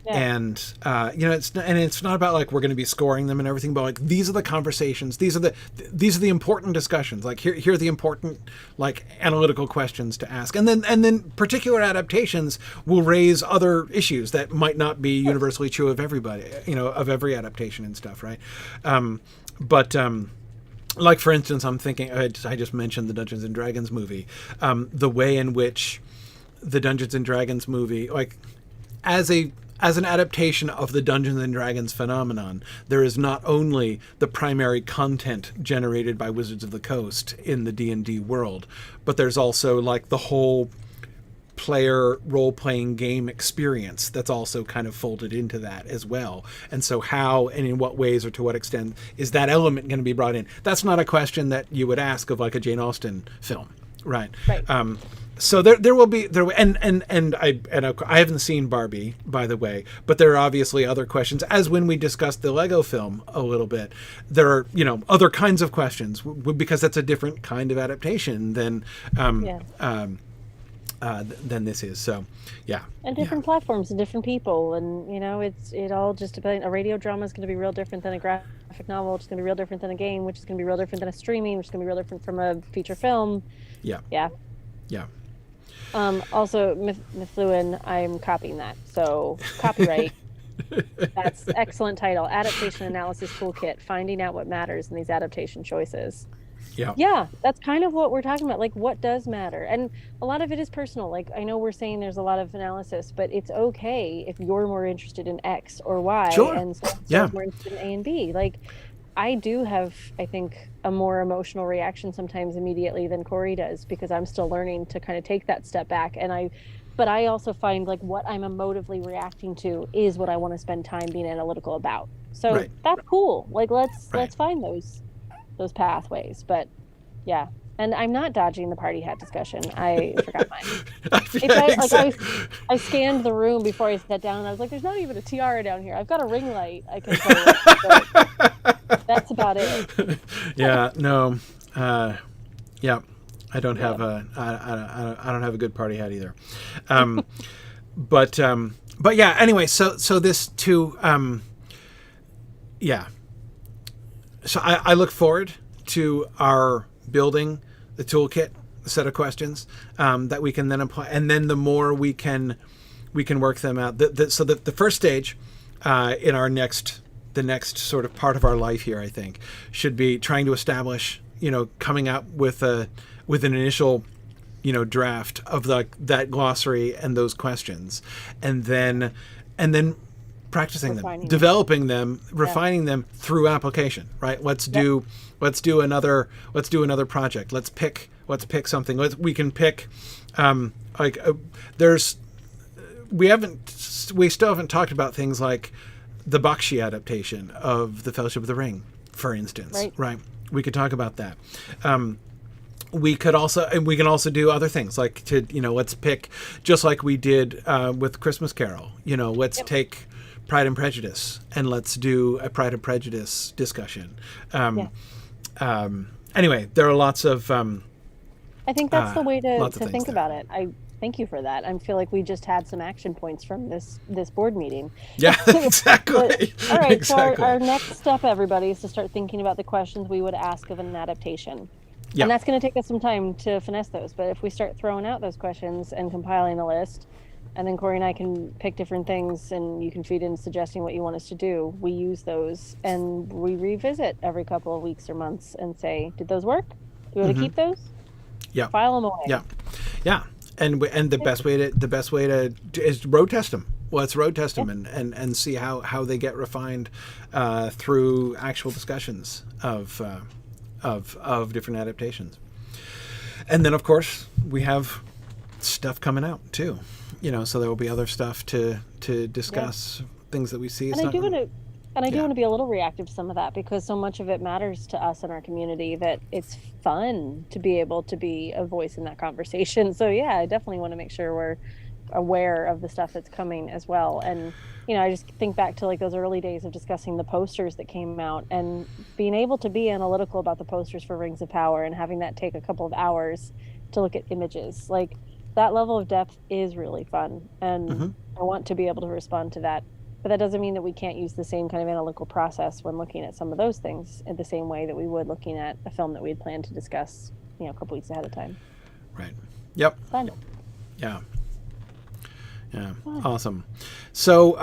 And it's not about we're going to be scoring them and everything, but these are the conversations, these are the important discussions. Here are the important analytical questions to ask, and then particular adaptations will raise other issues that might not be universally true of everybody, of every adaptation and stuff, right? For instance, I'm thinking, I just mentioned the Dungeons and Dragons movie, the way in which the Dungeons and Dragons movie, as an adaptation of the Dungeons and Dragons phenomenon, there is not only the primary content generated by Wizards of the Coast in the D&D world, but there's also the whole player role-playing game experience that's also kind of folded into that as well. And so how and in what ways or to what extent is that element going to be brought in? That's not a question that you would ask of a Jane Austen film, right? So there will be and I haven't seen Barbie, by the way, but there are obviously other questions. As when we discussed the Lego film a little bit, there are other kinds of questions because that's a different kind of adaptation than this is. So yeah,
and different platforms and different people, and it all just depends. A radio drama is going to be real different than a graphic novel, which is going to be real different than a game, which is going to be real different than a streaming, which is going to be real different from a feature film. Yeah. Also, Mithluin, I'm copying that. So, copyright. That's excellent title. Adaptation Analysis Toolkit, finding out what matters in these adaptation choices. Yeah, that's kind of what we're talking about. What does matter? And a lot of it is personal. I know we're saying there's a lot of analysis, but it's okay if you're more interested in X or Y.
Sure.
And so more interested in A and B. I do have, I think, a more emotional reaction sometimes immediately than Corey does, because I'm still learning to kind of take that step back. But I also find what I'm emotively reacting to is what I want to spend time being analytical about. So that's cool. Let's find those pathways. But yeah. And I'm not dodging the party hat discussion. I forgot mine. I scanned the room before I sat down, and I was like, there's not even a tiara down here. I've got a ring light I can play with. That's about it.
Yeah, no. Yeah. I don't have I don't have a good party hat either. But yeah, anyway, so this too, yeah. So I look forward to our building the toolkit, the set of questions that we can then apply, and then the more we can work them out. So the first stage in the next sort of part of our life here, I think, should be trying to establish, coming out with an initial, draft of that glossary and those questions, and then practicing them, developing them, refining them through application. Right? Let's do another project. Let's pick something. We can pick we still haven't talked about things like the Bakshi adaptation of the Fellowship of the Ring, for instance. Right? We could talk about that. We can also do other things let's pick, just like we did with Christmas Carol. Let's take Pride and Prejudice and let's do a Pride and Prejudice discussion. Anyway, there are lots of.
I think that's the way to think about it. I thank you for that. I feel like we just had some action points from this board meeting.
Yeah, exactly.
All right,
exactly.
So our next step, everybody, is to start thinking about the questions we would ask of an adaptation. Yeah. And that's going to take us some time to finesse those. But if we start throwing out those questions and compiling a list, and then Corey and I can pick different things, and you can feed in suggesting what you want us to do, we use those, and we revisit every couple of weeks or months and say, did those work? Do we want to keep those?
Yeah.
File them away.
Yeah. And the best way to is road test them. Let's road test them and see how they get refined through actual discussions of different adaptations. And then, of course, we have stuff coming out too. So there will be other stuff to discuss, things that we see.
And I do want to be a little reactive to some of that, because so much of it matters to us in our community that it's fun to be able to be a voice in that conversation. So yeah, I definitely want to make sure we're aware of the stuff that's coming as well. And I just think back to like those early days of discussing the posters that came out, and being able to be analytical about the posters for Rings of Power and having that take a couple of hours to look at images. Like, that level of depth is really fun, and I want to be able to respond to that. But that doesn't mean that we can't use the same kind of analytical process when looking at some of those things in the same way that we would looking at a film that we had planned to discuss, a couple weeks ahead of time.
Right. Yep.
Fun.
Yeah. Yeah. Fun. Awesome. So,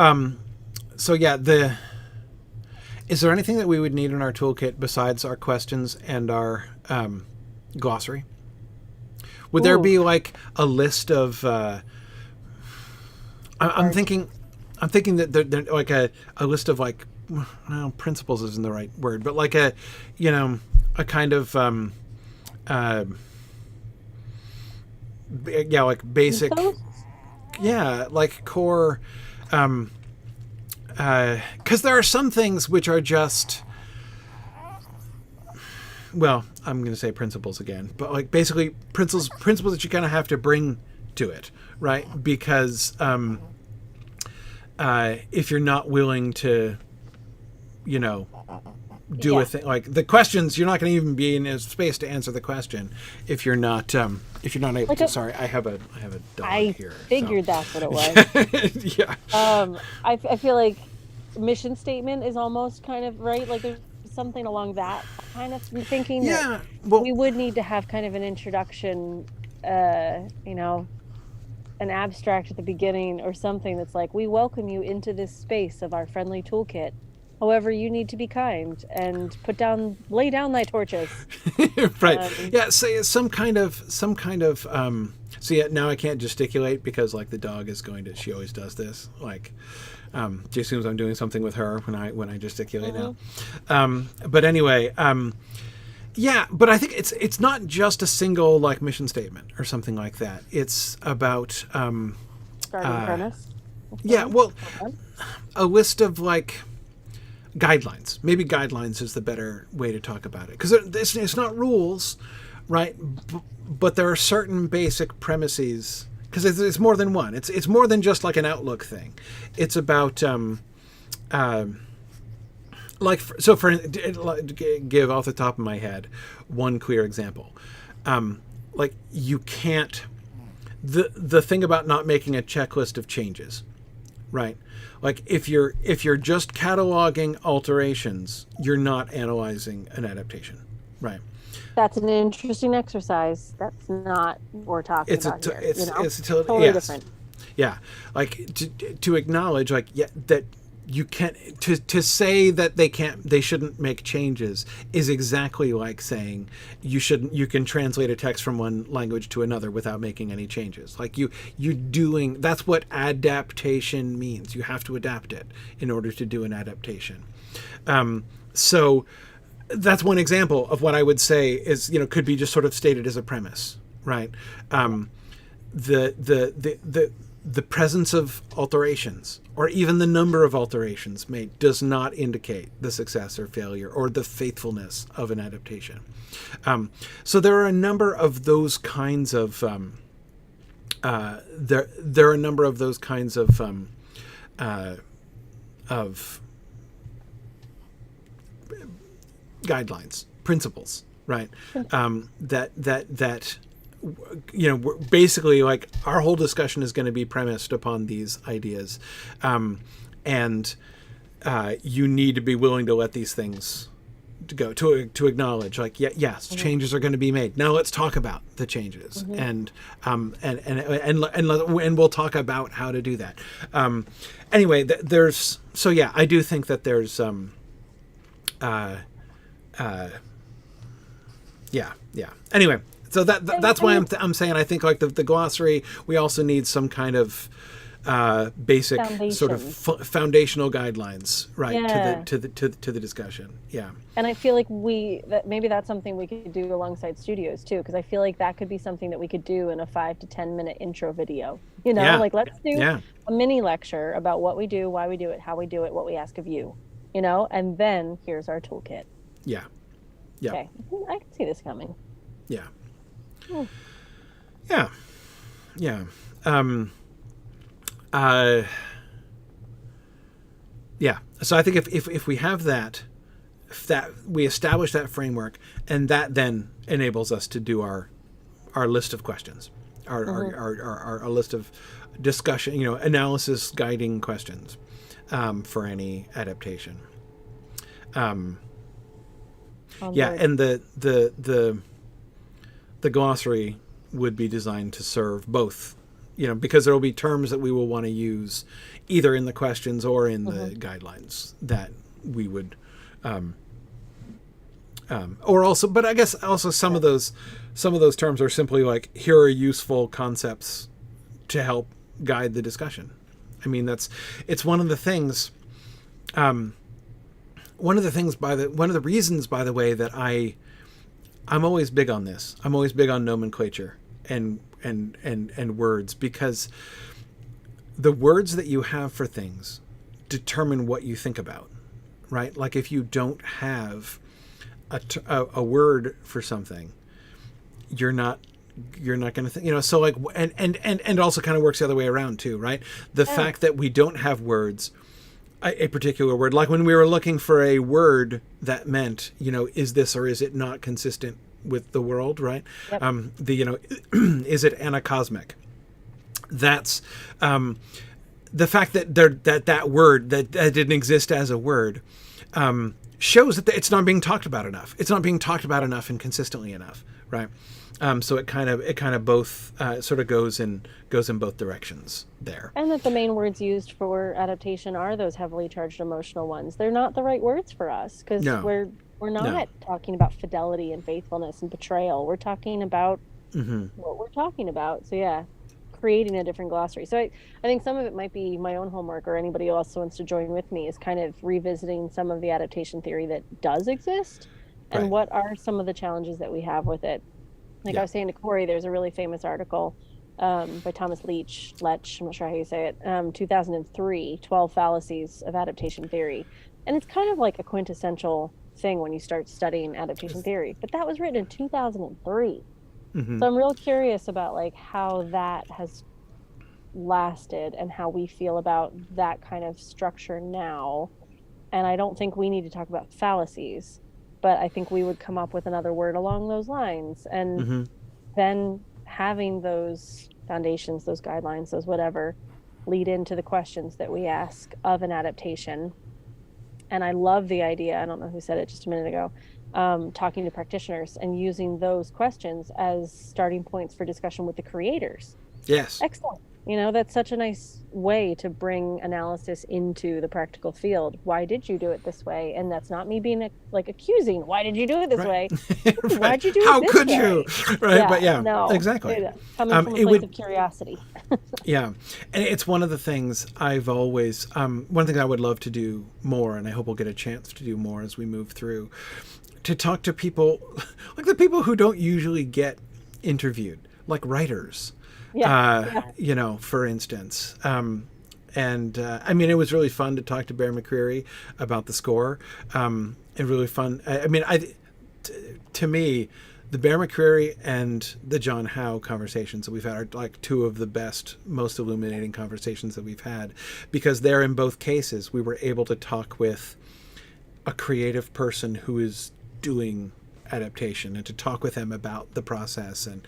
is there anything that we would need in our toolkit besides our questions and our glossary? Would there be like a list of? I'm thinking that they're like a list of like, well, principles isn't the right word, but like a kind of like basic, like core, because there are some things which are just, well, I'm going to say principles again, but like basically principles that you kind of have to bring to it, right? Because if you're not willing to, do a thing like the questions, you're not going to even be in a space to answer the question if you're not able to. Sorry, I have a dog here.
I figured that's what it was.
Yeah.
I feel like mission statement is almost kind of right. Like there's something along that kind of thinking.
Yeah.
Well, we would need to have kind of an introduction, an abstract at the beginning or something that's like, we welcome you into this space of our friendly toolkit. However, you need to be kind and lay down thy torches.
Right. So some kind of. So yeah, now I can't gesticulate because like the dog is she always does this. Like, she assumes I'm doing something with her when I gesticulate now. But anyway, yeah. But I think it's not just a single like mission statement or something like that. It's about
starting premise.
Yeah. Well, a list of like. Guidelines. Maybe guidelines is the better way to talk about it, because it's not rules, right? But there are certain basic premises, because it's more than one. It's more than just like an outlook thing. It's about give off the top of my head one clear example. Like you can't the thing about not making a checklist of changes, right? Like if you're just cataloging alterations, you're not analyzing an adaptation, right?
That's an interesting exercise. That's not what we're talking about here.
It's
totally different.
Yeah, like to acknowledge, like that you can't to say that they shouldn't make changes is exactly like saying you can translate a text from one language to another without making any changes. Like you're doing, that's what adaptation means. You have to adapt it in order to do an adaptation. So that's one example of what I would say is, could be just sort of stated as a premise, right? The presence of alterations, or even the number of alterations made, does not indicate the success or failure or the faithfulness of an adaptation. So there are a number of those kinds of there are a number of those kinds of guidelines, principles, right? That we're basically like our whole discussion is going to be premised upon these ideas, and you need to be willing to let these things go to acknowledge, like, yes, changes are going to be made. Now let's talk about the changes, and we'll talk about how to do that. Anyway, I do think that there's Anyway. So that's why I'm saying I think like the glossary, we also need some kind of basic sort of foundational guidelines, right?
Yeah.
To the discussion. Yeah.
And I feel like maybe that's something we could do alongside studios too, because I feel like that could be something that we could do in a 5 to 10 minute intro video. Like let's do a mini lecture about what we do, why we do it, how we do it, what we ask of you, and then here's our toolkit.
Yeah. Yeah.
Okay. I can see this coming.
Yeah.
Hmm.
Yeah. Yeah. Yeah. So I think if we have that we establish that framework, and that then enables us to do our list of questions, our list of discussion, analysis guiding questions for any adaptation. And the glossary would be designed to serve both, because there will be terms that we will want to use either in the questions or in the guidelines that we would, or also, but I guess also some of those terms are simply like, here are useful concepts to help guide the discussion. I mean, it's one of the things, one of the reasons, by the way, that I'm always big on this. I'm always big on nomenclature and words, because the words that you have for things determine what you think about, right? Like if you don't have a word for something, you're not going to think, so like, and also kind of works the other way around too, right? The fact that we don't have words, a particular word, like when we were looking for a word that meant, is this or is it not consistent with the world, right?
Yep.
Is it anacosmic? That's the fact that that word that didn't exist as a word shows that it's not being talked about enough. It's not being talked about enough and consistently enough, right? So it kind of both sort of goes in both directions there.
And that the main words used for adaptation are those heavily charged emotional ones. They're not the right words for us, because we're not talking about fidelity and faithfulness and betrayal. We're talking about what we're talking about. So yeah, creating a different glossary. So I think some of it might be my own homework, or anybody else who wants to join with me, is kind of revisiting some of the adaptation theory that does exist, and what are some of the challenges that we have with it. Like I was saying to Corey, there's a really famous article by Thomas Lech, I'm not sure how you say it, 2003, 12 Fallacies of Adaptation Theory. And it's kind of like a quintessential thing when you start studying adaptation theory. But that was written in 2003. So I'm real curious about like how that has lasted and how we feel about that kind of structure now. And I don't think we need to talk about fallacies, but I think we would come up with another word along those lines. And then having those foundations, those guidelines, those whatever, lead into the questions that we ask of an adaptation. And I love the idea, I don't know who said it just a minute ago, talking to practitioners and using those questions as starting points for discussion with the creators.
Yes.
Excellent. That's such a nice way to bring analysis into the practical field. Why did you do it this way? And that's not me being accusing. Why did you do it this way? Why'd you do it this way? How could you?
Right. Yeah, but no, exactly.
Coming from a place of curiosity.
Yeah. And it's one of the things I've always, one thing I would love to do more, and I hope we'll get a chance to do more as we move through, to talk to people, like the people who don't usually get interviewed, like writers. For instance. I mean, it was really fun to talk to Bear McCreary about the score. And really fun. To me, the Bear McCreary and the John Howe conversations that we've had are like two of the best, most illuminating conversations that we've had, because there, in both cases, we were able to talk with a creative person who is doing adaptation, and to talk with them about the process and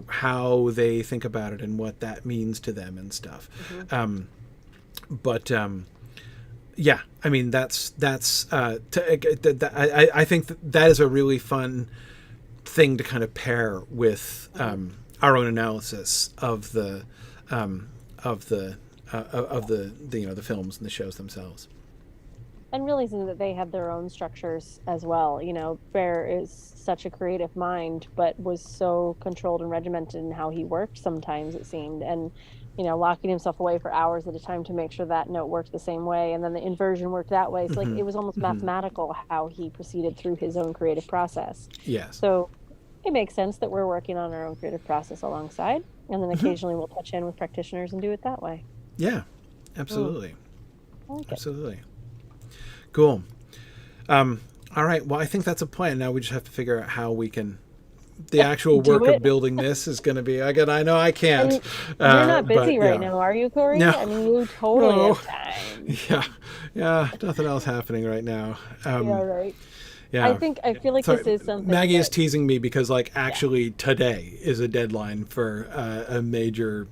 how they think about it and what that means to them and stuff. I mean, I think that is a really fun thing to kind of pair with our own analysis of the films and the shows themselves.
And realizing that they have their own structures as well. Bear is such a creative mind, but was so controlled and regimented in how he worked sometimes, it seemed. And, locking himself away for hours at a time to make sure that note worked the same way. And then the inversion worked that way. So, it was almost mathematical how he proceeded through his own creative process.
Yes.
So it makes sense that we're working on our own creative process alongside. And then occasionally we'll touch in with practitioners and do it that way.
Yeah, absolutely.
I like
absolutely. Cool. All right. Well, I think that's a plan. Now we just have to figure out how we can. The actual work of building this is going to be. I know I can't.
And you're not busy right now, are you, Corey?
No.
I mean, you totally have time.
Yeah. Nothing else happening right now.
Yeah, right.
Yeah.
I feel like this is something.
Maggie is teasing me because, actually, today is a deadline for a major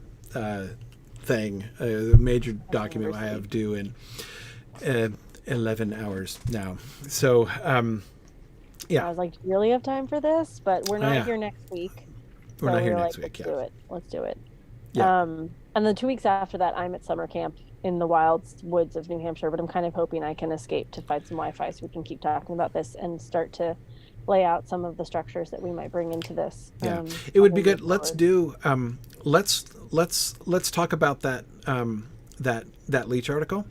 thing, a major document I have due in 11 hours now. So, yeah.
I was like, do you really have time for this? But we're not here next week.
We're not here next week.
Let's do it.
Yeah.
And then 2 weeks after that, I'm at summer camp in the wild woods of New Hampshire, but I'm kind of hoping I can escape to find some Wi-Fi so we can keep talking about this and start to lay out some of the structures that we might bring into this.
Yeah, it would be good. Let's do. Let's talk about that that Leach article.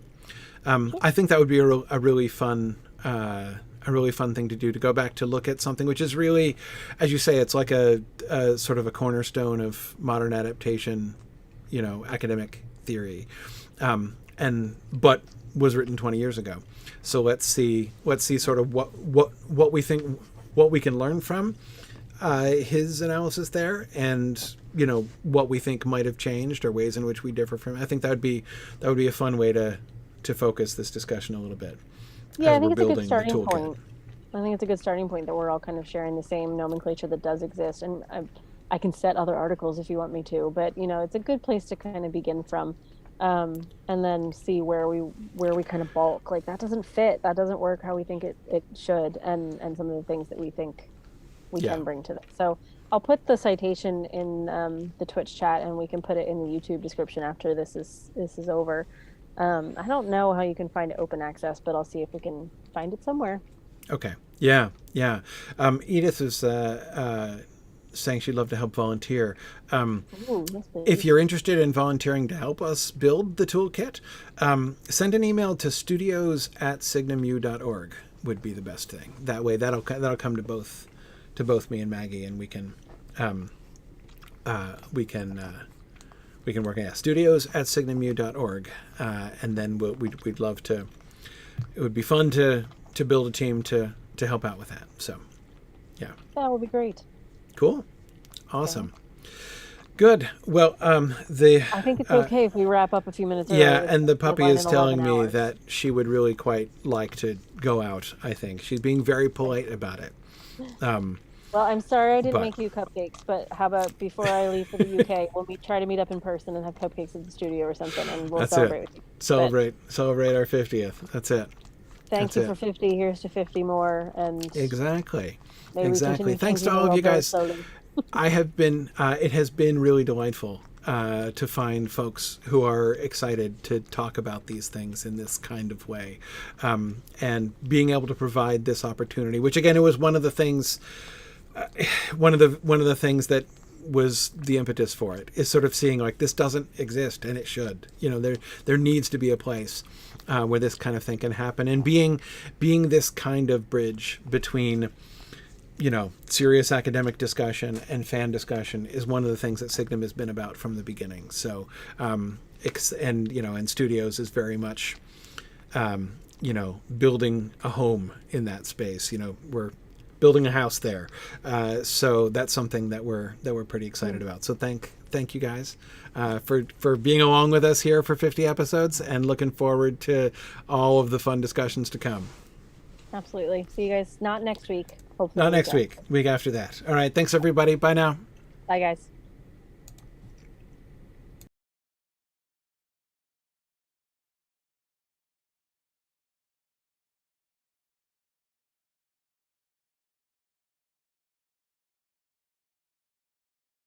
Sure. I think that would be a really fun thing to do, to go back to look at something which is really, as you say, it's like a sort of a cornerstone of modern adaptation, academic theory, but was written 20 years ago. So let's see sort of what we think, what we can learn from his analysis there, and what we think might have changed or ways in which we differ from. I think that would be a fun way to focus this discussion a little bit.
Yeah, I think it's a good starting point. I think it's a good starting point that we're all kind of sharing the same nomenclature that does exist, and I can set other articles if you want me to, but it's a good place to kind of begin from, and then see where we kind of bulk. Like, that doesn't fit, that doesn't work how we think it should, and some of the things that we think we can bring to this. So I'll put the citation in the Twitch chat, and we can put it in the YouTube description after this is over. I don't know how you can find it open access, but I'll see if we can find it somewhere.
Okay. Yeah. Edith is saying she'd love to help volunteer. If you're interested in volunteering to help us build the toolkit, send an email to studios@signumu.org would be the best thing. That way, that'll come to both me and Maggie, and we can work on studios@signumu.org, and then we'd love to. It would be fun to build a team to help out with that. So, yeah,
that would be great.
Cool, awesome, good. Well,
I think it's okay if we wrap up a few minutes early.
Yeah, and the puppy is telling me that she would really quite like to go out. I think she's being very polite about it.
Well, I'm sorry I didn't make you cupcakes, but how about before I leave for the UK, we'll try to meet up in person and have cupcakes at the studio or something, and we'll celebrate with you.
Celebrate our 50th. That's it.
Thank you for 50. Here's to 50 more, and
exactly. Thanks to all of you guys. I have been. It has been really delightful to find folks who are excited to talk about these things in this kind of way, and being able to provide this opportunity, which again, it was one of the things. One of the things that was the impetus for it is sort of seeing like this doesn't exist, and it should. There needs to be a place where this kind of thing can happen, and being this kind of bridge between serious academic discussion and fan discussion is one of the things that Signum has been about from the beginning. So and Studios is very much building a home in that space. We're building a house there, so that's something that we're pretty excited about. So thank you guys for being along with us here for 50 episodes, and looking forward to all of the fun discussions to come.
Absolutely. See you guys not next week.
Hopefully not next week. Week after that. All right. Thanks everybody. Bye now.
Bye guys.